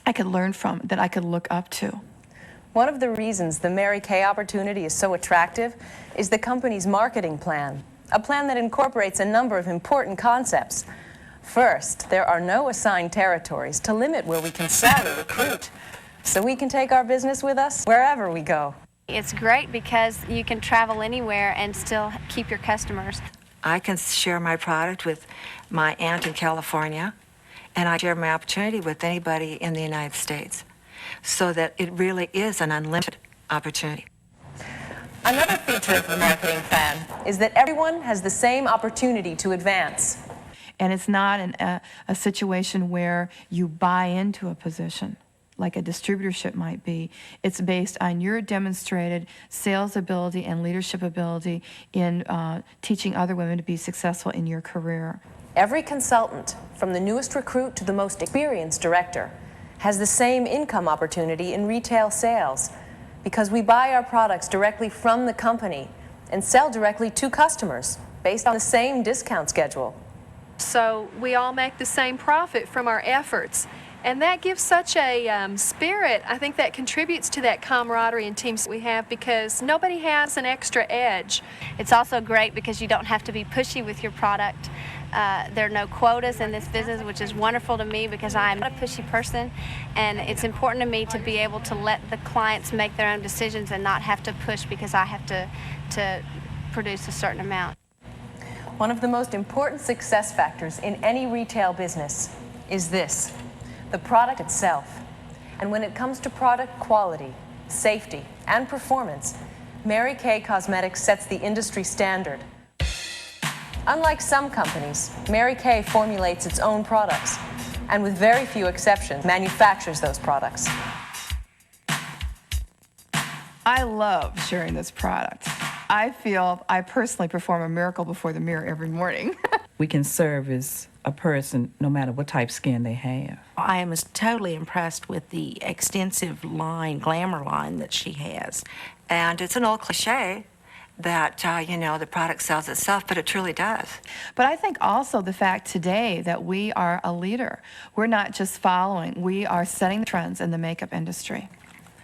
[SPEAKER 6] I could learn from, that I could look up to.
[SPEAKER 7] One of the reasons the Mary Kay opportunity is so attractive is the company's marketing plan, a plan that incorporates a number of important concepts. First, there are no assigned territories to limit where we can sell or recruit, so we can take our business with us wherever we go.
[SPEAKER 26] It's great because you can travel anywhere and still keep your customers.
[SPEAKER 23] I can share my product with my aunt in California, and I share my opportunity with anybody in the United States, so that it really is an unlimited opportunity.
[SPEAKER 7] Another feature of the marketing plan is that everyone has the same opportunity to advance.
[SPEAKER 6] And it's not a situation where you buy into a position like a distributorship might be. It's based on your demonstrated sales ability and leadership ability in teaching other women to be successful in your career.
[SPEAKER 7] Every consultant, from the newest recruit to the most experienced director, has the same income opportunity in retail sales because we buy our products directly from the company and sell directly to customers based on the same discount schedule.
[SPEAKER 4] So we all make the same profit from our efforts. And that gives such a spirit. I think that contributes to that camaraderie and teams we have because nobody has an extra edge.
[SPEAKER 26] It's also great because you don't have to be pushy with your product. There are no quotas in this business, which is wonderful to me because I'm not a pushy person, and it's important to me to be able to let the clients make their own decisions and not have to push because I have to produce a certain amount.
[SPEAKER 7] One of the most important success factors in any retail business is this: the product itself. And when it comes to product quality, safety, and performance, Mary Kay Cosmetics sets the industry standard. Unlike some companies, Mary Kay formulates its own products, and with very few exceptions, manufactures those products.
[SPEAKER 6] I love sharing this product. I feel I personally perform a miracle before the mirror every morning.
[SPEAKER 25] We can service a person no matter what type of skin they have.
[SPEAKER 2] I am totally impressed with the extensive line, glamour line that she has.
[SPEAKER 23] And it's an old cliche that, the product sells itself, but it truly does.
[SPEAKER 6] But I think also the fact today that we are a leader. We're not just following, we are setting the trends in the makeup industry.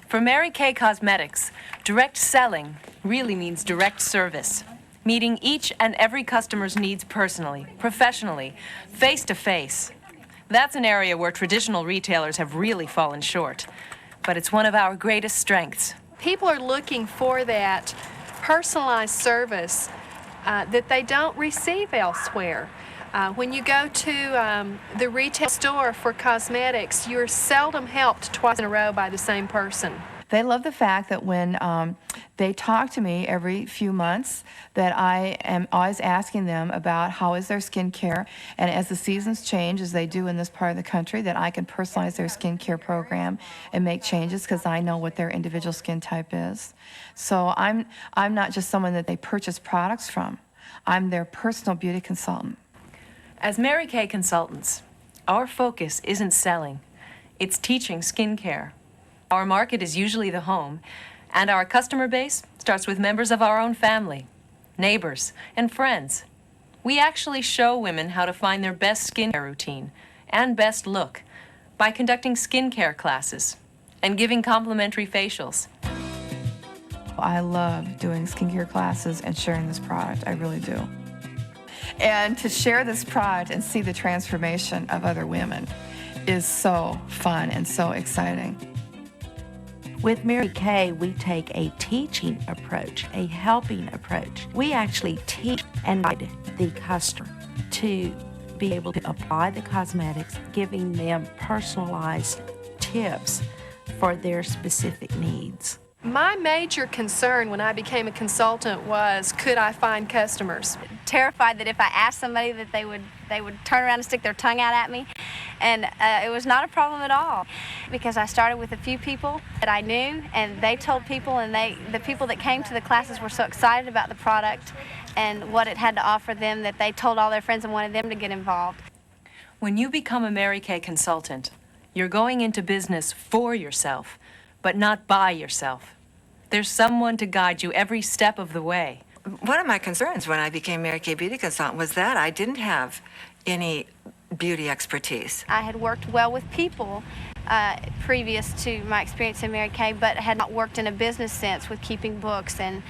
[SPEAKER 4] For Mary Kay Cosmetics, direct selling really means direct service, meeting each and every customer's needs personally, professionally, face to face. That's an area where traditional retailers have really fallen short, but it's one of our greatest strengths. People are looking for that personalized service that they don't receive elsewhere. When you go to the retail store for cosmetics, you're seldom helped twice in a row by the same person.
[SPEAKER 6] They love the fact that when They talk to me every few months, that I am always asking them about how is their skincare, and as the seasons change, as they do in this part of the country, that I can personalize their skincare program and make changes because I know what their individual skin type is. So I'm not just someone that they purchase products from. I'm their personal beauty consultant.
[SPEAKER 4] As Mary Kay consultants, our focus isn't selling, it's teaching skincare. Our market is usually the home, and our customer base starts with members of our own family, neighbors, and friends. We actually show women how to find their best skincare routine and best look by conducting skincare classes and giving complimentary facials.
[SPEAKER 6] I love doing skincare classes and sharing this product. I really do. And to share this product and see the transformation of other women is so fun and so exciting.
[SPEAKER 2] With Mary Kay, we take a teaching approach, a helping approach. We actually teach and guide the customer to be able to apply the cosmetics, giving them personalized tips for their specific needs.
[SPEAKER 8] My major concern when I became a consultant was, could I find customers?
[SPEAKER 26] Terrified that if I asked somebody that they would turn around and stick their tongue out at me. And it was not a problem at all, because I started with a few people that I knew, and they told people, and the people that came to the classes were so excited about the product and what it had to offer them that they told all their friends and wanted them to get involved.
[SPEAKER 4] When you become a Mary Kay consultant, you're going into business for yourself, but not by yourself. There's someone to guide you every step of the way.
[SPEAKER 23] One of my concerns when I became Mary Kay Beauty Consultant was that I didn't have any beauty expertise.
[SPEAKER 26] I had worked well with people previous to my experience in Mary Kay, but had not worked in a business sense with keeping books and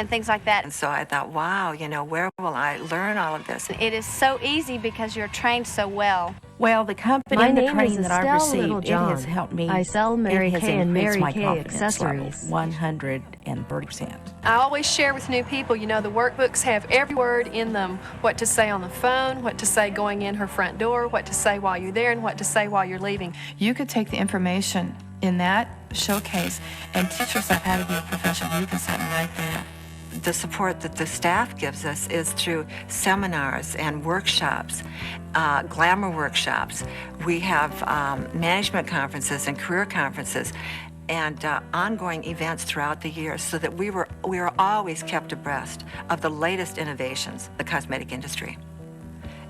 [SPEAKER 26] things like that.
[SPEAKER 23] And so I thought, wow, you know, where will I learn all of this?
[SPEAKER 26] It is so easy because you're trained so well.
[SPEAKER 2] Well, the company and the training that I've received, it has helped me.
[SPEAKER 10] I sell Mary Kay and Mary
[SPEAKER 2] my
[SPEAKER 10] Kay
[SPEAKER 2] confidence
[SPEAKER 10] accessories.
[SPEAKER 2] level 130%.
[SPEAKER 8] I always share with new people, you know, the workbooks have every word in them, what to say on the phone, what to say going in her front door, what to say while you're there, and what to say while you're leaving.
[SPEAKER 6] You could take the information in that showcase and teach yourself how to be a professional beauty consultant right there.
[SPEAKER 23] The support that the staff gives us is through seminars and workshops, glamour workshops. We have management conferences and career conferences and ongoing events throughout the year, so that we were always kept abreast of the latest innovations, the cosmetic industry.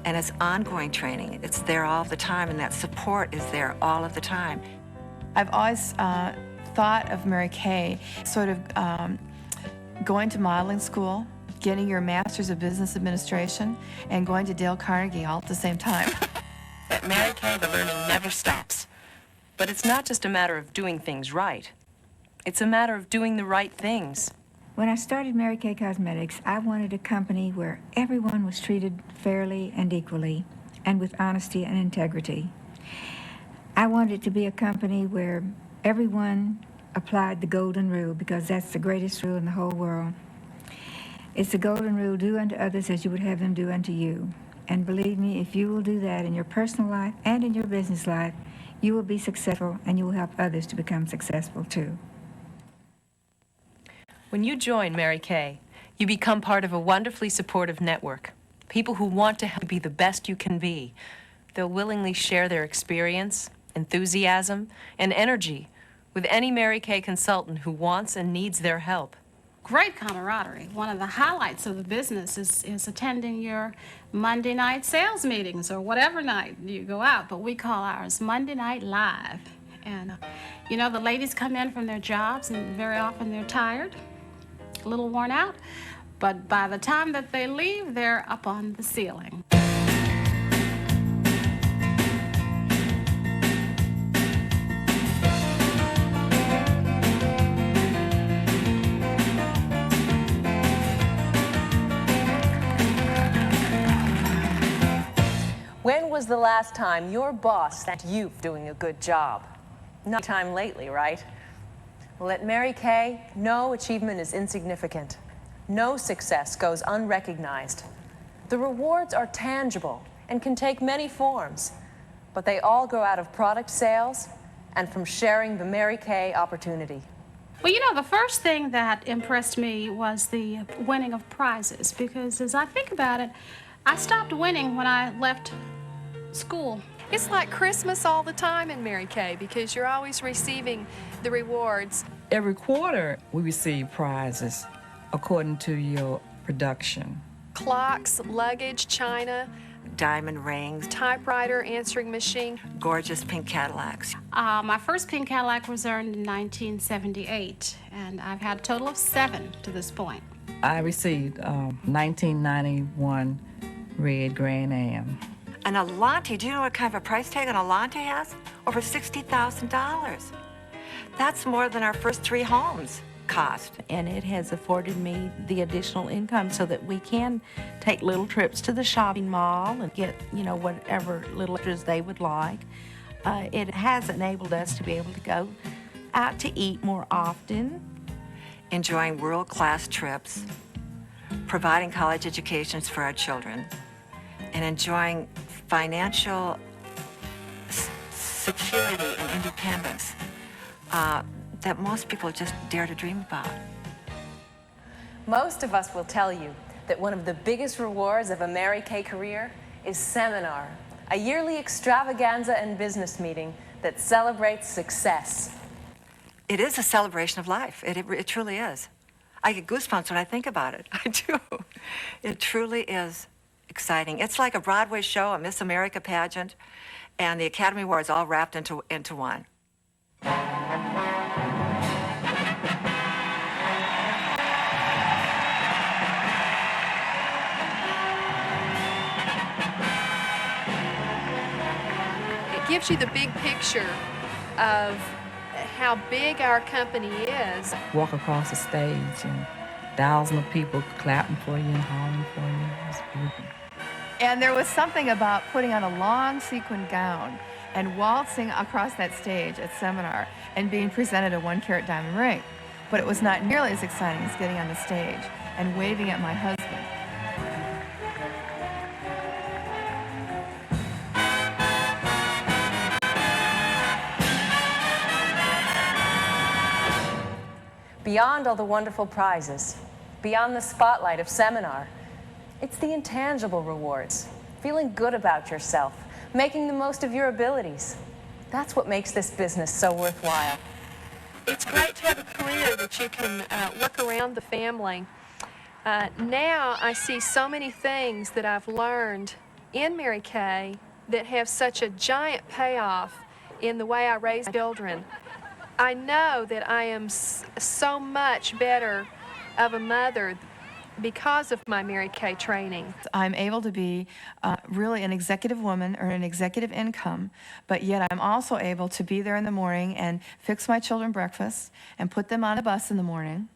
[SPEAKER 23] And it's ongoing training. It's there all the time, and that support is there all of the time.
[SPEAKER 6] I've always thought of Mary Kay sort of going to modeling school, getting your master's of business administration, and going to Dale Carnegie all at the same time.
[SPEAKER 4] At Mary Kay, the learning never stops. But it's not just a matter of doing things right. It's a matter of doing the right things.
[SPEAKER 5] When I started Mary Kay Cosmetics, I wanted a company where everyone was treated fairly and equally, and with honesty and integrity. I wanted it to be a company where everyone applied the golden rule, because that's the greatest rule in the whole world. It's the golden rule: do unto others as you would have them do unto you. And believe me, if you will do that in your personal life and in your business life, you will be successful, and you will help others to become successful too.
[SPEAKER 4] When you join Mary Kay, you become part of a wonderfully supportive network. People who want to help you be the best you can be. They'll willingly share their experience, enthusiasm, and energy with any Mary Kay consultant who wants and needs their help.
[SPEAKER 24] Great camaraderie. One of the highlights of the business is attending your Monday night sales meetings, or whatever night you go out, but we call ours Monday Night Live. And you know, the ladies come in from their jobs, and very often they're tired, a little worn out, but by the time that they leave, they're up on the ceiling.
[SPEAKER 7] When was the last time your boss thanked you for doing a good job? Not time lately, right? Well, at Mary Kay, no achievement is insignificant. No success goes unrecognized. The rewards are tangible and can take many forms, but they all grow out of product sales and from sharing the Mary Kay opportunity.
[SPEAKER 24] Well, you know, the first thing that impressed me was the winning of prizes, because as I think about it, I stopped winning when I left school.
[SPEAKER 8] It's like Christmas all the time in Mary Kay because you're always receiving the rewards.
[SPEAKER 25] Every quarter, we receive prizes according to your production.
[SPEAKER 8] Clocks, luggage, china,
[SPEAKER 23] Diamond rings,
[SPEAKER 8] typewriter, answering machine.
[SPEAKER 23] gorgeous pink Cadillacs.
[SPEAKER 24] My first pink Cadillac was earned in 1978, and I've had a total of 7 to this point.
[SPEAKER 25] I received 1991 red Grand Am.
[SPEAKER 23] An Alante, do you know what kind of a price tag an Alante has? Over $60,000. That's more than our first 3 homes cost.
[SPEAKER 2] And it has afforded me the additional income so that we can take little trips to the shopping mall and get, you know, whatever little extras they would like. It has enabled us to be able to go out to eat more often.
[SPEAKER 23] Enjoying world-class trips, providing college educations for our children, and enjoying financial security and independence that most people just dare to dream about.
[SPEAKER 7] Most of us will tell you that one of the biggest rewards of a Mary Kay career is Seminar, a yearly extravaganza and business meeting that celebrates success.
[SPEAKER 23] It is a celebration of life. It truly is. I get goosebumps when I think about it. I do. It truly is exciting. It's like a Broadway show, a Miss America pageant, and the Academy Awards all wrapped into one.
[SPEAKER 8] It gives you the big picture of how big our company is.
[SPEAKER 25] Walk across the stage and thousands of people clapping for you and hollering for you. It's beautiful.
[SPEAKER 6] And there was something about putting on a long sequin gown and waltzing across that stage at Seminar and being presented a 1-carat diamond ring. But it was not nearly as exciting as getting on the stage and waving at my husband.
[SPEAKER 7] Beyond all the wonderful prizes, beyond the spotlight of Seminar, it's the intangible rewards, feeling good about yourself, making the most of your abilities. That's what makes this business so worthwhile.
[SPEAKER 8] It's great to have a career that you can work around the family. Now I see so many things that I've learned in Mary Kay that have such a giant payoff in the way I raise children. I know that I am so much better of a mother because of my Mary Kay training.
[SPEAKER 6] I'm able to be really an executive woman, earn an executive income, but yet I'm also able to be there in the morning and fix my children breakfast and put them on a bus in the morning,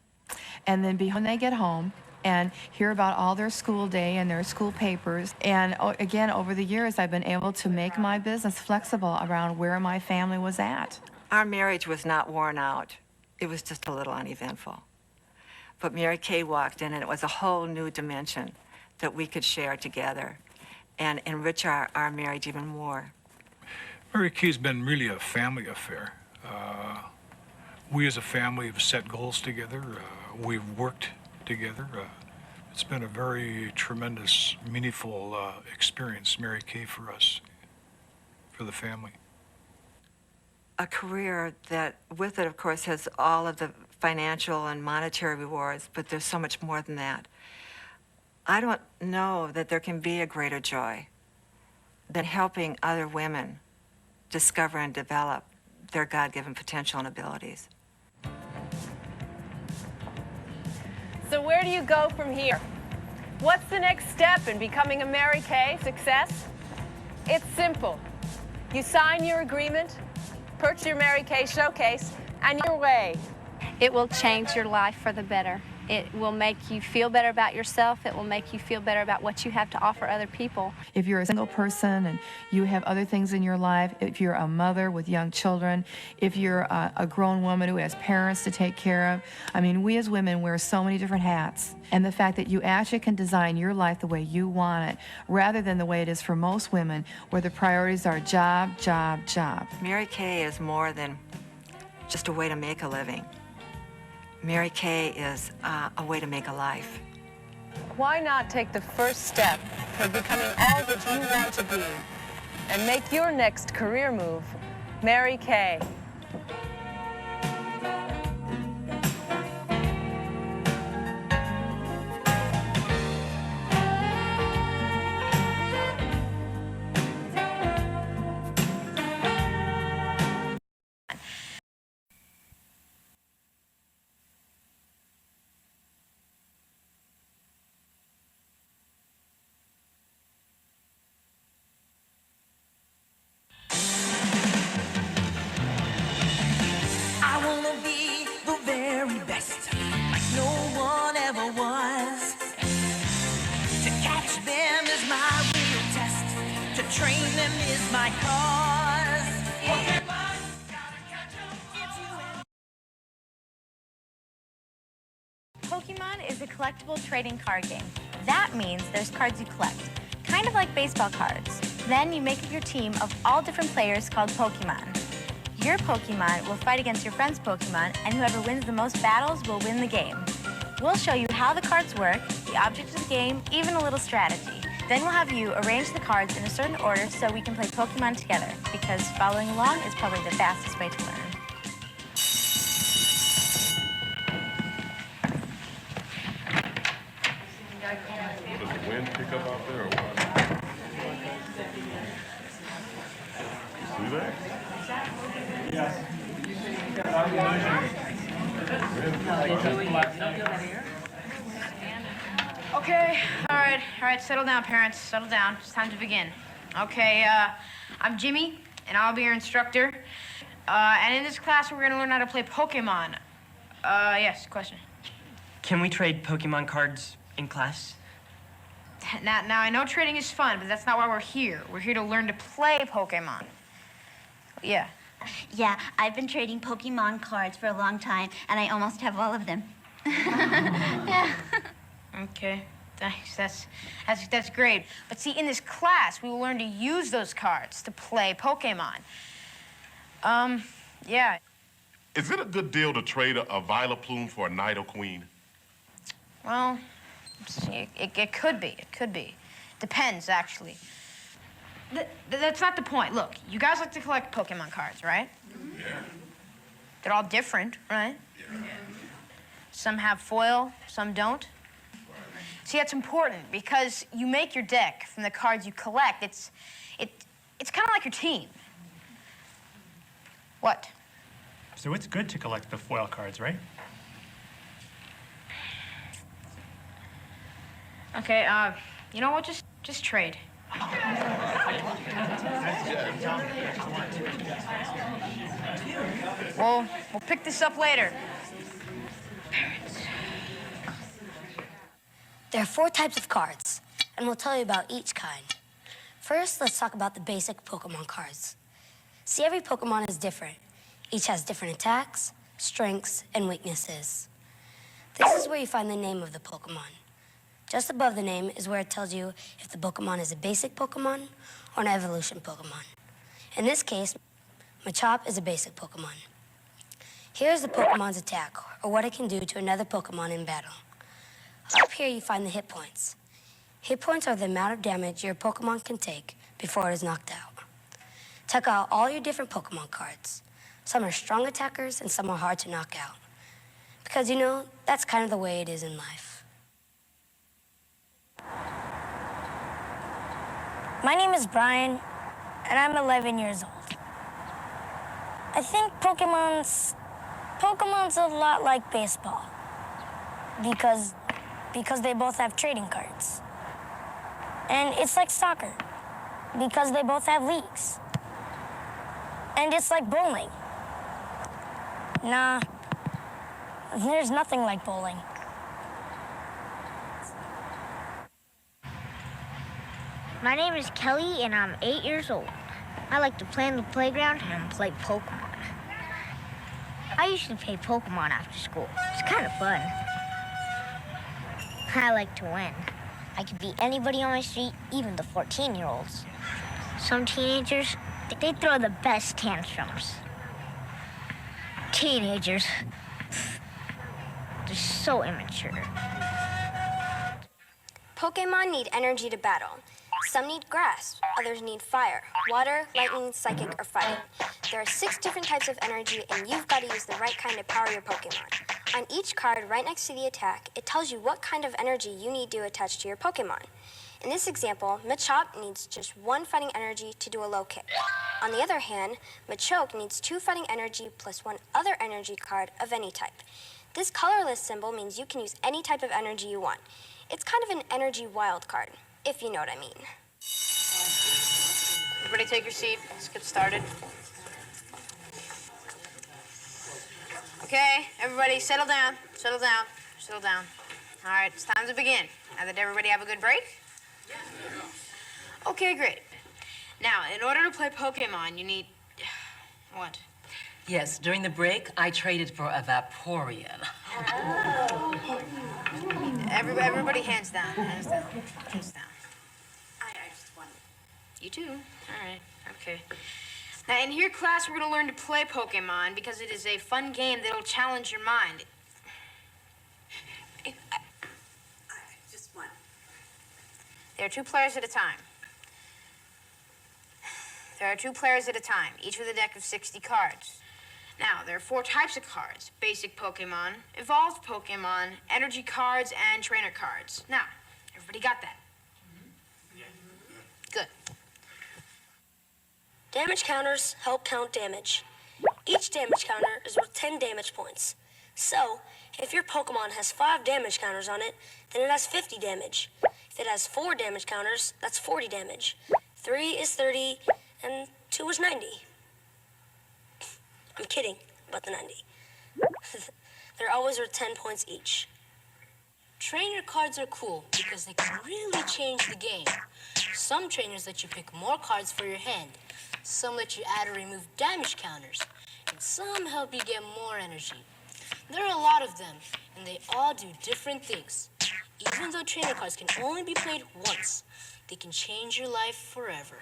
[SPEAKER 6] and then be when they get home and hear about all their school day and their school papers. And again, over the years, I've been able to make my business flexible around where my family was at.
[SPEAKER 23] Our marriage was not worn out. It was just a little uneventful. But Mary Kay walked in, and it was a whole new dimension that we could share together and enrich our marriage even more.
[SPEAKER 3] Mary Kay's been really a family affair. We as a family have set goals together. We've worked together. It's been a very tremendous, meaningful experience, Mary Kay, for us, for the family.
[SPEAKER 23] A career that, with it, of course, has all of the financial and monetary rewards, but there's so much more than that. I don't know that there can be a greater joy than helping other women discover and develop their God-given potential and abilities.
[SPEAKER 7] So where do you go from here? What's the next step in becoming a Mary Kay success? It's simple. You sign your agreement, purchase your Mary Kay showcase, and you're away.
[SPEAKER 26] It will change your life for the better. It will make you feel better about yourself. It will make you feel better about what you have to offer other people.
[SPEAKER 6] If you're a single person and you have other things in your life, if you're a mother with young children, if you're a grown woman who has parents to take care of, I mean, we as women wear so many different hats. And the fact that you actually can design your life the way you want it, rather than the way it is for most women, where the priorities are job, job, job.
[SPEAKER 23] Mary Kay is more than just a way to make a living. Mary Kay is a way to make a life.
[SPEAKER 7] Why not take the first step toward becoming all that you want to be and make your next career move Mary Kay?
[SPEAKER 16] I wanna be the very best, like no one ever was. To catch them is my real test. To train them is my cause. Pokemon, gotta catch 'em if you
[SPEAKER 9] Pokemon is a collectible trading card game. That means there's cards you collect, kind of like baseball cards. Then you make up your team of all different players called Pokemon. Your Pokemon will fight against your friend's Pokemon, and whoever wins the most battles will win the game. We'll show you how the cards work, the object of the game, even a little strategy. Then we'll have you arrange the cards in a certain order so we can play Pokemon together, because following along is probably the fastest way to learn.
[SPEAKER 11] Does the wind pick up out there or what? See that?
[SPEAKER 12] Okay, all right, settle down, parents, settle down. It's time to begin. Okay, I'm Jimmy, and I'll be your instructor. And in this class, we're gonna learn how to play Pokemon. Yes, question.
[SPEAKER 13] Can we trade Pokemon cards in class?
[SPEAKER 12] Now, I know trading is fun, but that's not why we're here. We're here to learn to play Pokemon. Yeah.
[SPEAKER 15] Yeah, I've been trading Pokemon cards for a long time, and I almost have all of them. Yeah.
[SPEAKER 12] Okay, thanks. That's great. But see, in this class, we will learn to use those cards to play Pokemon. Yeah.
[SPEAKER 11] Is it a good deal to trade a Violet Plume for a Nido Queen?
[SPEAKER 12] Well, it could be. It could be. Depends, actually. That's not the point. Look, you guys like to collect Pokemon cards, right?
[SPEAKER 11] Yeah.
[SPEAKER 12] They're all different, right?
[SPEAKER 11] Yeah.
[SPEAKER 12] Some have foil, some don't. See, that's important because you make your deck from the cards you collect. It's kind of like your team. What?
[SPEAKER 21] So it's good to collect the foil cards, right?
[SPEAKER 12] Okay, you know what? Just trade. We'll pick this up later.
[SPEAKER 27] There are 4 types of cards, and we'll tell you about each kind. First, let's talk about the basic Pokemon cards. See, every Pokemon is different. Each has different attacks, strengths, and weaknesses. This is where you find the name of the Pokemon. Just above the name is where it tells you if the Pokemon is a basic Pokemon or an evolution Pokemon. In this case, Machop is a basic Pokemon. Here's the Pokemon's attack, or what it can do to another Pokemon in battle. Up here you find the hit points. Hit points are the amount of damage your Pokemon can take before it is knocked out. Check out all your different Pokemon cards. Some are strong attackers and some are hard to knock out. Because, you know, that's kind of the way it is in life.
[SPEAKER 28] My name is Brian, and I'm 11 years old. I think Pokemon's a lot like baseball because they both have trading cards. And it's like soccer because they both have leagues. And it's like bowling. Nah, there's nothing like bowling.
[SPEAKER 15] My name is Kelly, and I'm 8 years old. I like to play in the playground and play Pokemon. I usually play Pokemon after school. It's kind of fun. I like to win. I can beat anybody on my street, even the 14-year-olds. Some teenagers, they throw the best tantrums. Teenagers. They're so immature.
[SPEAKER 27] Pokemon need energy to battle. Some need grass, others need fire, water, lightning, psychic, or fighting. There are 6 different types of energy, and you've got to use the right kind to power your Pokemon. On each card, right next to the attack, it tells you what kind of energy you need to attach to your Pokemon. In this example, Machop needs just 1 fighting energy to do a low kick. On the other hand, Machoke needs 2 fighting energy plus 1 other energy card of any type. This colorless symbol means you can use any type of energy you want. It's kind of an energy wild card, if you know what I mean.
[SPEAKER 12] Everybody take your seat. Let's get started. Okay, everybody settle down, settle down, settle down. All right, it's time to begin. Now, did everybody have a good break? Okay, great. Now, in order to play Pokemon, you need... What?
[SPEAKER 1] Yes, during the break, I traded for a Vaporeon.
[SPEAKER 12] Everybody hands down, hands down, hands down. I just won. You too? All right, okay. Now, in here, class, we're going to learn to play Pokemon because it is a fun game that'll challenge your mind. I just won. There are 2 players at a time. There are 2 players at a time, each with a deck of 60 cards. Now, there are 4 types of cards: basic Pokemon, evolved Pokemon, energy cards, and trainer cards. Now, everybody got that? Good.
[SPEAKER 27] Damage counters help count damage. Each damage counter is worth 10 damage points. So, if your Pokemon has 5 damage counters on it, then it has 50 damage. If it has 4 damage counters, that's 40 damage. 3 is 30, and 2 is 90. I'm kidding about the 90. They're always worth 10 points each.
[SPEAKER 10] Trainer cards are cool because they can really change the game. Some trainers let you pick more cards for your hand. Some let you add or remove damage counters. And some help you get more energy. There are a lot of them, and they all do different things. Even though trainer cards can only be played once, they can change your life forever.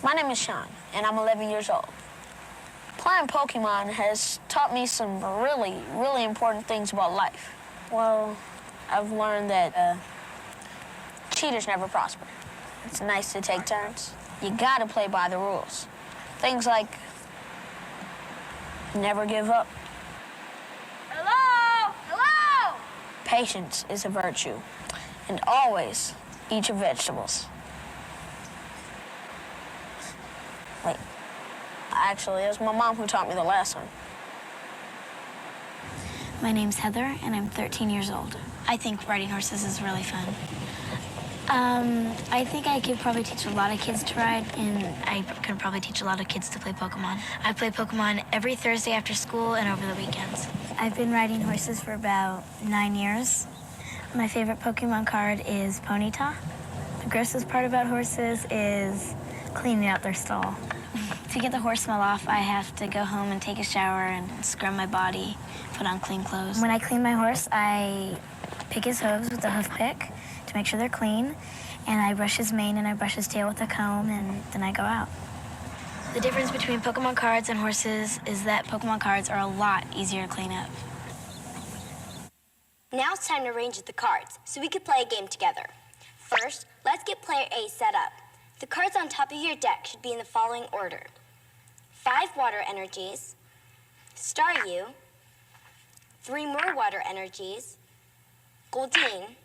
[SPEAKER 28] My name is Sean, and I'm 11 years old. Playing Pokemon has taught me some really, really important things about life. Well, I've learned that cheaters never prosper. It's nice to take turns. You gotta play by the rules. Things like never give up.
[SPEAKER 15] Hello? Hello?
[SPEAKER 28] Patience is a virtue. And always eat your vegetables. Wait. Actually, it was my mom who taught me the last one.
[SPEAKER 14] My name's Heather, and I'm 13 years old. I think riding horses is really fun. I think I could probably teach a lot of kids to ride, and I could probably teach a lot of kids to play Pokemon. I play Pokemon every Thursday after school and over the weekends. I've been riding horses for about 9 years. My favorite Pokemon card is Ponyta. The grossest part about horses is cleaning out their stall. To get the horse smell off, I have to go home and take a shower and scrub my body, put on clean clothes. When I clean my horse, I pick his hooves with a hoof pick to make sure they're clean, and I brush his mane and I brush his tail with a comb, and then I go out. The difference between Pokemon cards and horses is that Pokemon cards are a lot easier to clean up.
[SPEAKER 27] Now it's time to arrange the cards, so we could play a game together. First, let's get player A set up. The cards on top of your deck should be in the following order: 5 water energies, Staryu, 3 more water energies, Goldeen,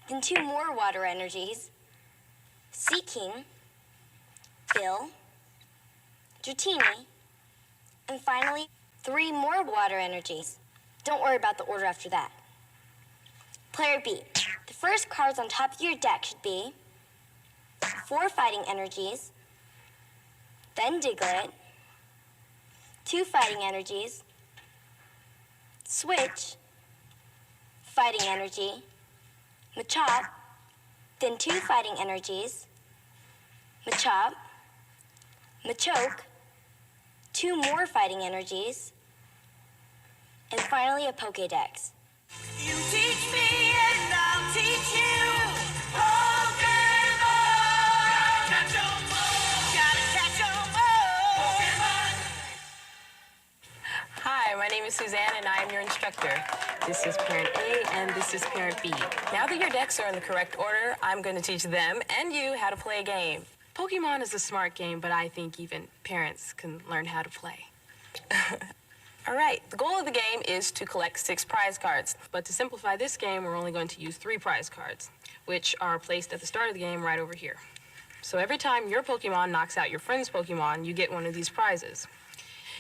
[SPEAKER 27] then 2 more water energies, Seaking, Bill, Dratini, and finally 3 more water energies. Don't worry about the order after that. Player B, the first cards on top of your deck should be 4 fighting energies, then Diglett, 2 fighting energies, Switch, fighting energy, Machop, then 2 fighting energies, Machop, Machoke, 2 more fighting energies, and finally a Pokédex.
[SPEAKER 16] You teach me and I'll teach you.
[SPEAKER 4] is Suzanne, and I am your instructor. This is parent A, and this is parent B. Now that your decks are in the correct order, I'm going to teach them and you how to play a game. Pokemon is a smart game, but I think even parents can learn how to play. All right, the goal of the game is to collect 6 prize cards. But to simplify this game, we're only going to use 3 prize cards, which are placed at the start of the game right over here. So every time your Pokemon knocks out your friend's Pokemon, you get one of these prizes.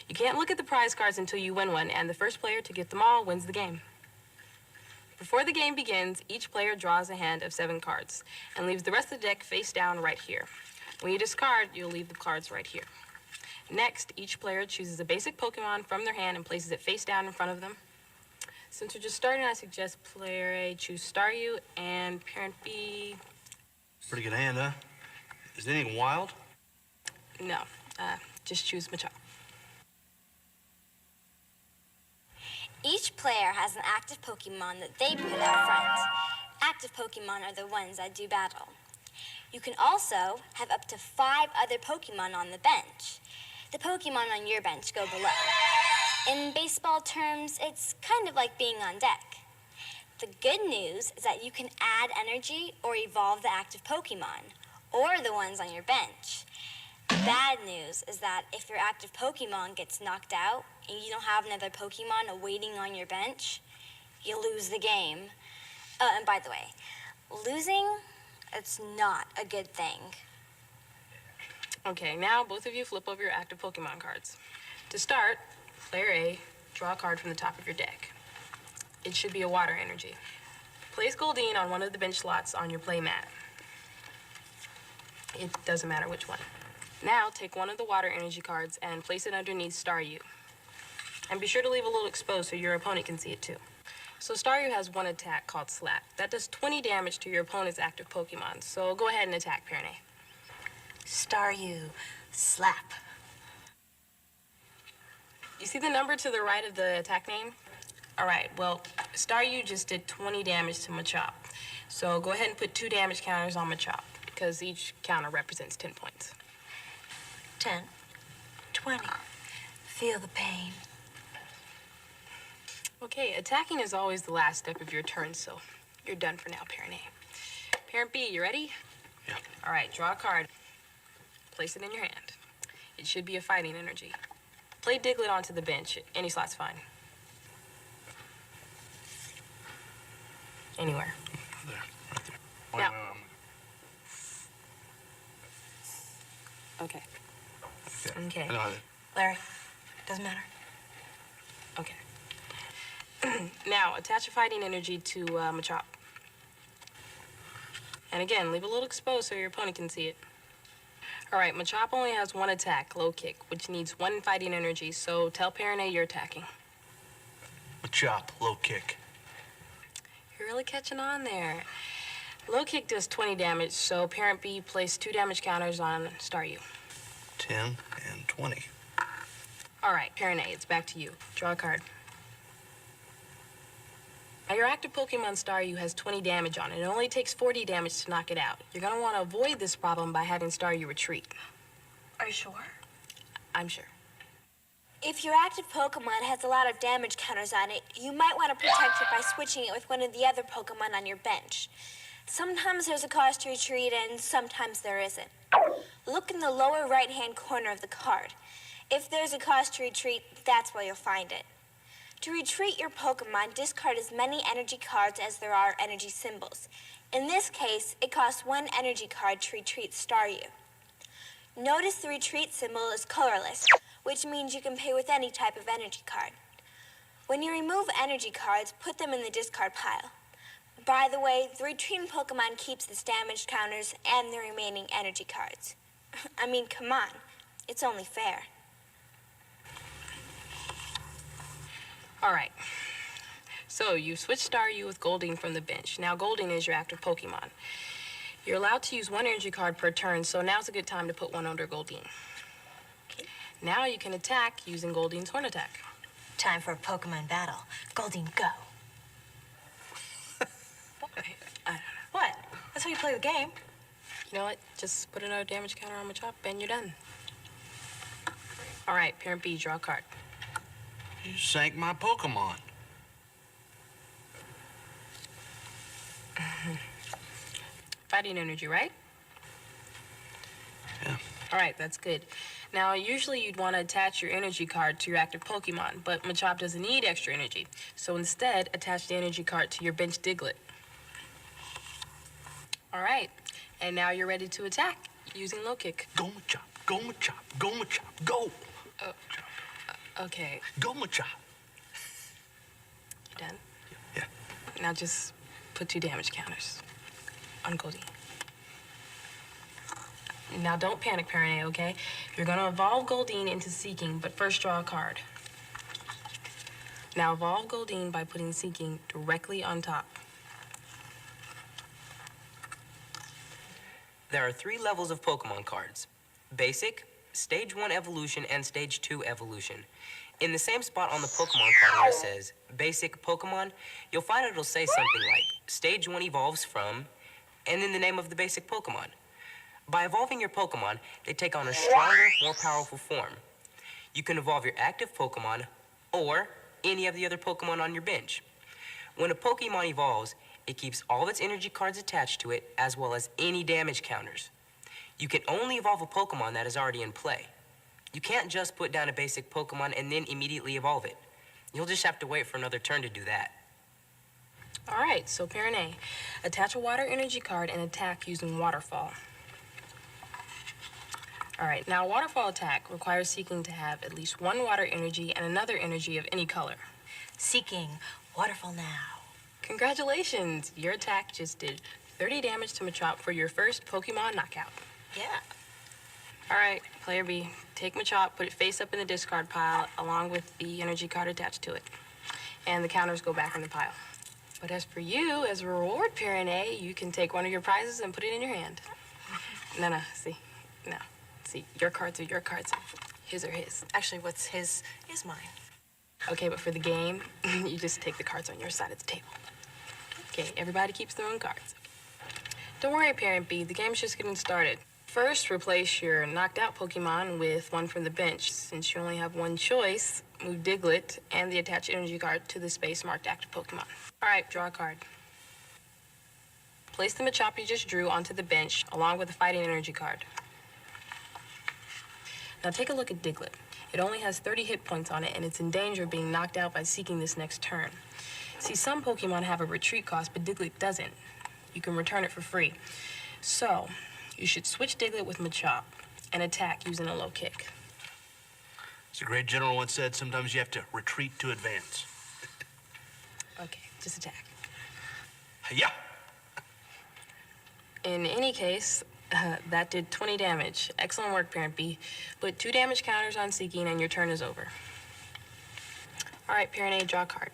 [SPEAKER 4] You can't look at the prize cards until you win one, and the first player to get them all wins the game. Before the game begins, each player draws a hand of 7 cards and leaves the rest of the deck face down right here. When you discard, you'll leave the cards right here. Next, each player chooses a basic Pokemon from their hand and places it face down in front of them. Since we're just starting, I suggest player A choose Staryu and parent B...
[SPEAKER 5] Pretty good hand, huh? Is there anything wild?
[SPEAKER 4] No, just choose Machop.
[SPEAKER 27] Each player has an active Pokemon that they put out front. Active Pokemon are the ones that do battle. You can also have up to 5 other Pokemon on the bench. The Pokemon on your bench go below. In baseball terms, it's kind of like being on deck. The good news is that you can add energy or evolve the active Pokemon, or the ones on your bench. The bad news is that if your active Pokemon gets knocked out and you don't have another Pokemon awaiting on your bench, you lose the game. And by the way, losing, it's not a good thing.
[SPEAKER 4] Okay, now both of you flip over your active Pokemon cards. To start, player A, draw a card from the top of your deck. It should be a water energy. Place Goldeen on one of the bench slots on your play mat. It doesn't matter which one. Now, take one of the water energy cards and place it underneath Staryu. And be sure to leave a little exposed so your opponent can see it too. So Staryu has one attack called Slap. That does 20 damage to your opponent's active Pokemon. So go ahead and attack, parent A.
[SPEAKER 1] Staryu, Slap.
[SPEAKER 4] You see the number to the right of the attack name? All right, well, Staryu just did 20 damage to Machop. So go ahead and put 2 damage counters on Machop, because each counter represents 10 points.
[SPEAKER 1] 10, 20. Feel the pain.
[SPEAKER 4] Okay, attacking is always the last step of your turn, so you're done for now, parent A. Parent B, you ready?
[SPEAKER 5] Yeah.
[SPEAKER 4] All right, draw a card. Place it in your hand. It should be a fighting energy. Play Diglett onto the bench. Any slot's fine. Anywhere.
[SPEAKER 5] There, right there.
[SPEAKER 4] Now. Okay. Okay.
[SPEAKER 5] I know how
[SPEAKER 1] Larry, doesn't matter.
[SPEAKER 4] Okay. Now, attach a fighting energy to Machop. And again, leave a little exposed so your opponent can see it. All right, Machop only has 1 attack, low kick, which needs 1 fighting energy, so tell parent A you're attacking.
[SPEAKER 5] Machop, low kick.
[SPEAKER 4] You're really catching on there. Low kick does 20 damage, so parent B placed 2 damage counters on Staryu.
[SPEAKER 5] 10 and 20.
[SPEAKER 4] All right, parent A, it's back to you. Draw a card. Now, your active Pokemon Staryu has 20 damage on it. It only takes 40 damage to knock it out. You're going to want to avoid this problem by having Staryu retreat.
[SPEAKER 27] Are you sure?
[SPEAKER 4] I'm sure.
[SPEAKER 27] If your active Pokemon has a lot of damage counters on it, you might want to protect it by switching it with one of the other Pokemon on your bench. Sometimes there's a cost to retreat and sometimes there isn't. Look in the lower right-hand corner of the card. If there's a cost to retreat, that's where you'll find it. To retreat your Pokemon, discard as many energy cards as there are energy symbols. In this case, it costs 1 energy card to retreat Staryu. Notice the retreat symbol is colorless, which means you can pay with any type of energy card. When you remove energy cards, put them in the discard pile. By the way, the retreating Pokemon keeps its damage counters and the remaining energy cards. I mean, come on. It's only fair.
[SPEAKER 4] All right. So you switched Staryu with Goldeen from the bench. Now Goldeen is your active Pokemon. You're allowed to use 1 energy card per turn, so now's a good time to put 1 under Goldeen. Okay. Now you can attack using Goldeen's Horn Attack.
[SPEAKER 1] Time for a Pokemon battle. Goldeen, go.
[SPEAKER 4] I don't know.
[SPEAKER 1] What? That's how you play the game.
[SPEAKER 4] You know what? Just put another damage counter on Machop and you're done. All right, parent B, draw a card.
[SPEAKER 5] You sank my Pokemon.
[SPEAKER 4] Fighting energy, right?
[SPEAKER 5] Yeah.
[SPEAKER 4] All right, that's good. Now, usually you'd want to attach your energy card to your active Pokemon, but Machop doesn't need extra energy. So instead, attach the energy card to your bench Diglett. All right, and now you're ready to attack using low kick.
[SPEAKER 5] Go Machop, go Machop, go Machop, go!
[SPEAKER 4] Okay.
[SPEAKER 5] Go Machop.
[SPEAKER 4] You done?
[SPEAKER 5] Yeah.
[SPEAKER 4] Now just put 2 damage counters on Goldeen. Now don't panic, Parent A, okay? You're gonna evolve Goldeen into Seeking, but first draw a card. Now evolve Goldeen by putting Seeking directly on top.
[SPEAKER 13] There are 3 levels of Pokemon cards. Basic, Stage 1 Evolution, and Stage 2 Evolution. In the same spot on the Pokemon card where it says Basic Pokemon, you'll find it'll say something like Stage 1 evolves from, and then the name of the basic Pokemon. By evolving your Pokemon, they take on a stronger, more powerful form. You can evolve your active Pokemon or any of the other Pokemon on your bench. When a Pokemon evolves, it keeps all of its energy cards attached to it, as well as any damage counters. You can only evolve a Pokemon that is already in play. You can't just put down a basic Pokemon and then immediately evolve it. You'll just have to wait for another turn to do that.
[SPEAKER 4] All right, so Parent A, attach a water energy card and attack using Waterfall. All right, now Waterfall attack requires Seeking to have at least 1 water energy and another energy of any color.
[SPEAKER 1] Seeking, Waterfall now.
[SPEAKER 4] Congratulations, your attack just did 30 damage to Machop for your first Pokemon knockout.
[SPEAKER 1] Yeah.
[SPEAKER 4] All right, player B, take Machop, put it face up in the discard pile along with the energy card attached to it. And the counters go back in the pile. But as for you, as a reward, Parent A, you can take one of your prizes and put it in your hand. No, see, no. See, your cards are your cards. His are his.
[SPEAKER 1] Actually, what's his is mine.
[SPEAKER 4] Okay, but for the game, you just take the cards on your side of the table. Okay, everybody keeps their own cards. Don't worry, Parent B, the game's just getting started. First, replace your knocked out Pokemon with one from the bench. Since you only have 1 choice, move Diglett and the attached energy card to the space marked active Pokemon. All right, draw a card. Place the Machop you just drew onto the bench along with the fighting energy card. Now take a look at Diglett. It only has 30 hit points on it, and it's in danger of being knocked out by Seeking this next turn. See, some Pokemon have a retreat cost, but Diglett doesn't. You can return it for free. So, you should switch Diglett with Machop and attack using a low kick.
[SPEAKER 5] As a great general once said, sometimes you have to retreat to advance.
[SPEAKER 4] Okay, just attack.
[SPEAKER 5] Yeah.
[SPEAKER 4] In any case, that did 20 damage. Excellent work, Parent B. Put 2 damage counters on Seeking and your turn is over. All right, Parent A, draw a card.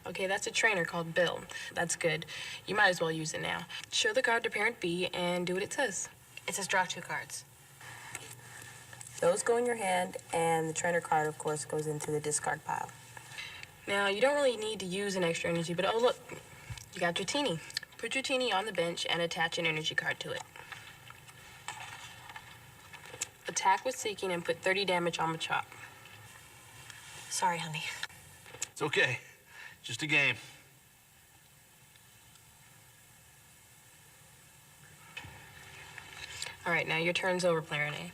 [SPEAKER 4] Okay, that's a trainer called Bill. That's good. You might as well use it now. Show the card to Parent B and do what it says.
[SPEAKER 1] It says draw 2 cards.
[SPEAKER 4] Those go in your hand, and the trainer card, of course, goes into the discard pile. Now, you don't really need to use an extra energy, but oh, look, you got your Teeny. Put your Teeny on the bench and attach an energy card to it. Attack with Seeking and put 30 damage on Machop.
[SPEAKER 1] Sorry, honey.
[SPEAKER 5] It's okay. Just a game.
[SPEAKER 4] All right, now your turn's over, Player A.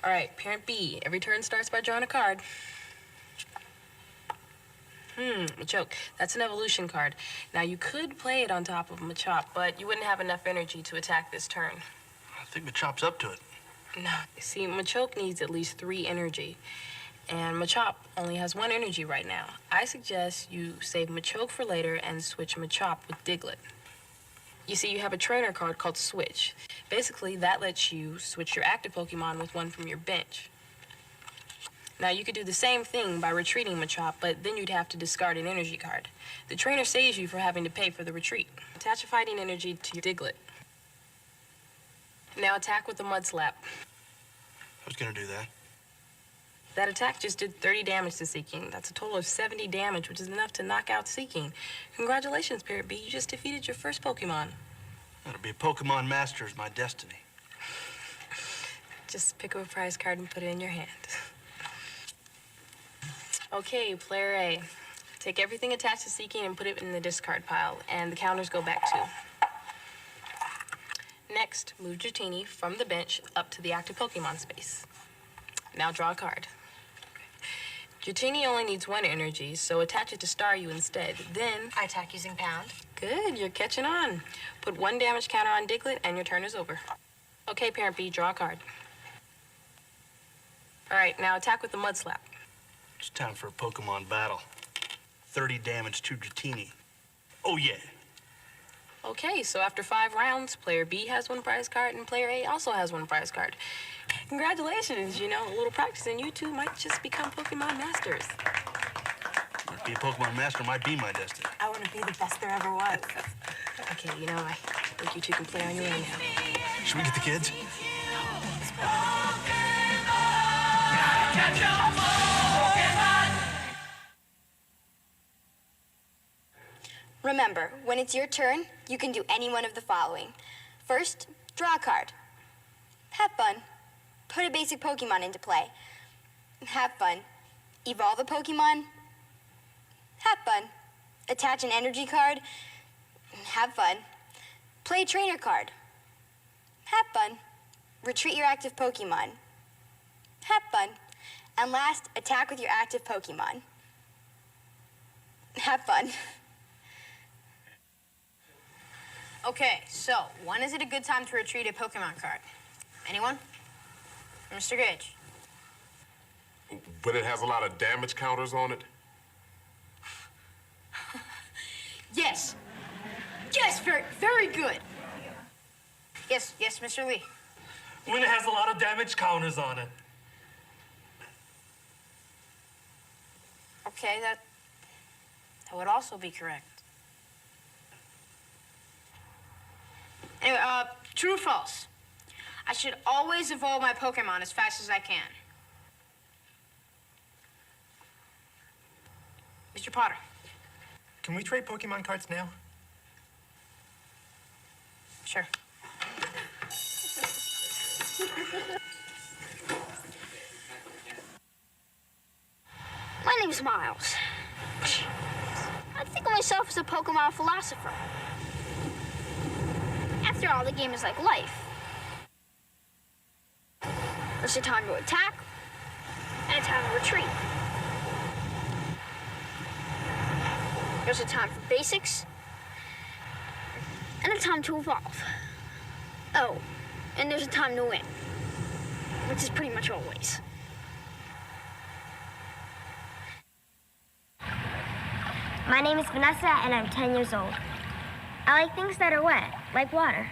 [SPEAKER 4] All right, Parent B, every turn starts by drawing a card. Machoke. That's an evolution card. Now, you could play it on top of Machop, but you wouldn't have enough energy to attack this turn.
[SPEAKER 5] I think Machop's up to it.
[SPEAKER 4] No. See, Machoke needs at least 3 energy, and Machop only has 1 energy right now. I suggest you save Machoke for later and switch Machop with Diglett. You see, you have a trainer card called Switch. Basically, that lets you switch your active Pokemon with one from your bench. Now, you could do the same thing by retreating Machop, but then you'd have to discard an energy card. The trainer saves you for having to pay for the retreat. Attach a fighting energy to your Diglett. Now attack with the Mud Slap.
[SPEAKER 5] I was gonna do that.
[SPEAKER 4] That attack just did 30 damage to Seeking. That's a total of 70 damage, which is enough to knock out Seeking. Congratulations, Parrot B. You just defeated your first Pokemon.
[SPEAKER 5] That'll be a Pokemon Master is my destiny.
[SPEAKER 4] Just pick up a prize card and put it in your hand. Okay, player A. Take everything attached to Seeking and put it in the discard pile, and the counters go back too. Next, move Dratini from the bench up to the active Pokemon space. Now draw a card. Dratini only needs 1 energy, so attach it to Staryu instead. Then
[SPEAKER 10] I attack using Pound.
[SPEAKER 4] Good, you're catching on. Put 1 damage counter on Diglett, and your turn is over. Okay, Parent B, draw a card. All right, now attack with the Mud Slap.
[SPEAKER 5] It's time for a Pokemon battle. 30 damage to Dratini. Oh, yeah.
[SPEAKER 4] Okay, so after 5 rounds, player B has 1 prize card, and player A also has 1 prize card. Congratulations, you know, a little practice, and you two might just become Pokemon masters.
[SPEAKER 5] Be a Pokemon master might be my destiny.
[SPEAKER 4] I want to be the best there ever was. Okay, you know, I think you two can play on your own now.
[SPEAKER 5] Should we get the kids?
[SPEAKER 2] Remember, when it's your turn, you can do any one of the following. First, draw a card. Have fun. Put a basic Pokemon into play. Have fun. Evolve a Pokemon. Have fun. Attach an energy card. Have fun. Play a trainer card. Have fun. Retreat your active Pokemon. Have fun. And last, attack with your active Pokemon. Have fun.
[SPEAKER 12] Okay, so when is it a good time to retrieve a Pokemon card? Anyone? Mr. Gage.
[SPEAKER 11] When it has a lot of damage counters on it?
[SPEAKER 12] Yes. Yes, very good. Yes, Mr. Lee.
[SPEAKER 17] When it has a lot of damage counters on it.
[SPEAKER 12] Okay, that would also be correct. Anyway, true or false? I should always evolve my Pokemon as fast as I can. Mr. Potter.
[SPEAKER 21] Can we trade Pokemon cards now?
[SPEAKER 12] Sure.
[SPEAKER 15] My name's Miles. I think of myself as a Pokemon philosopher. After all, the game is like life. There's a time to attack and a time to retreat. There's a time for basics and a time to evolve. Oh, and there's a time to win, which is pretty much always.
[SPEAKER 2] My name is Vanessa, and I'm 10 years old. I like things that are wet, like water.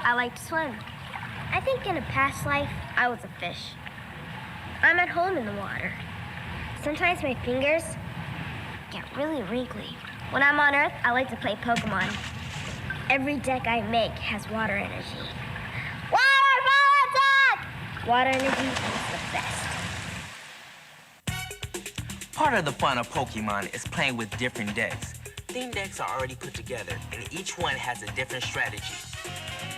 [SPEAKER 2] I like to swim. I think in a past life, I was a fish. I'm at home in the water. Sometimes my fingers get really wrinkly. When I'm on Earth, I like to play Pokemon. Every deck I make has water energy. Water attack! Water energy is the best.
[SPEAKER 13] Part of the fun of Pokemon is playing with different decks. Theme decks are already put together, and each one has a different strategy.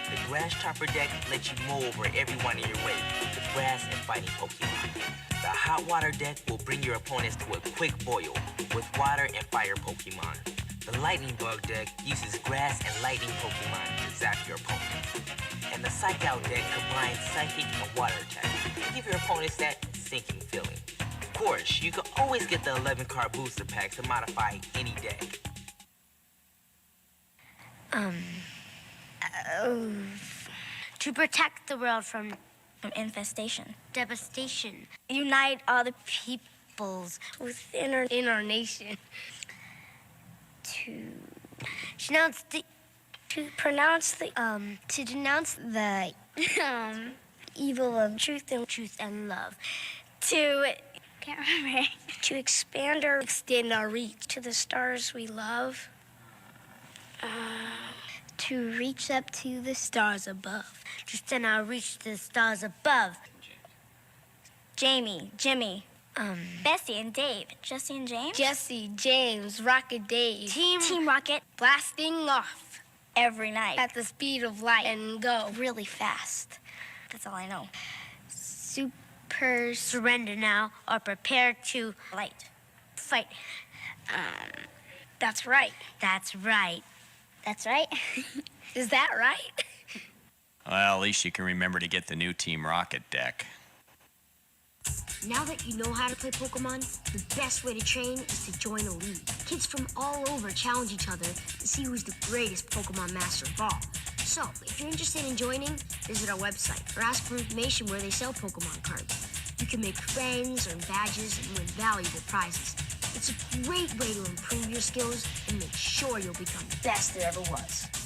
[SPEAKER 13] The Grass Chopper deck lets you mow over everyone in your way with grass and fighting Pokemon. The Hot Water deck will bring your opponents to a quick boil with water and fire Pokemon. The Lightning Bug deck uses grass and lightning Pokemon to zap your opponents. And the Psych Out deck combines psychic and water attack to give your opponents that sinking feeling. Of course, you can always get the 11-card booster pack to modify any deck.
[SPEAKER 2] To protect the world from infestation, devastation, unite all the peoples within our nation. To denounce the evil of truth and love. Can't remember. To extend our reach to the stars we love. To reach up to the stars above. To extend our reach to the stars above. Jamie, Jimmy, Bessie and Dave. Jesse and James? Jesse, James, Rocket Dave. Team Rocket. Blasting off. Every night. At the speed of light. And go really fast. That's all I know. Super
[SPEAKER 15] bumpers. Surrender now or prepare to fight. That's right. That's right. That's right. Is that right?
[SPEAKER 3] Well, at least you can remember to get the new Team Rocket deck.
[SPEAKER 27] Now that you know how to play Pokemon, the best way to train is to join a league. Kids from all over challenge each other to see who's the greatest Pokemon master of all. So, if you're interested in joining, visit our website or ask for information where they sell Pokemon cards. You can make friends, earn badges, and win valuable prizes. It's a great way to improve your skills and make sure you'll become the best there ever was.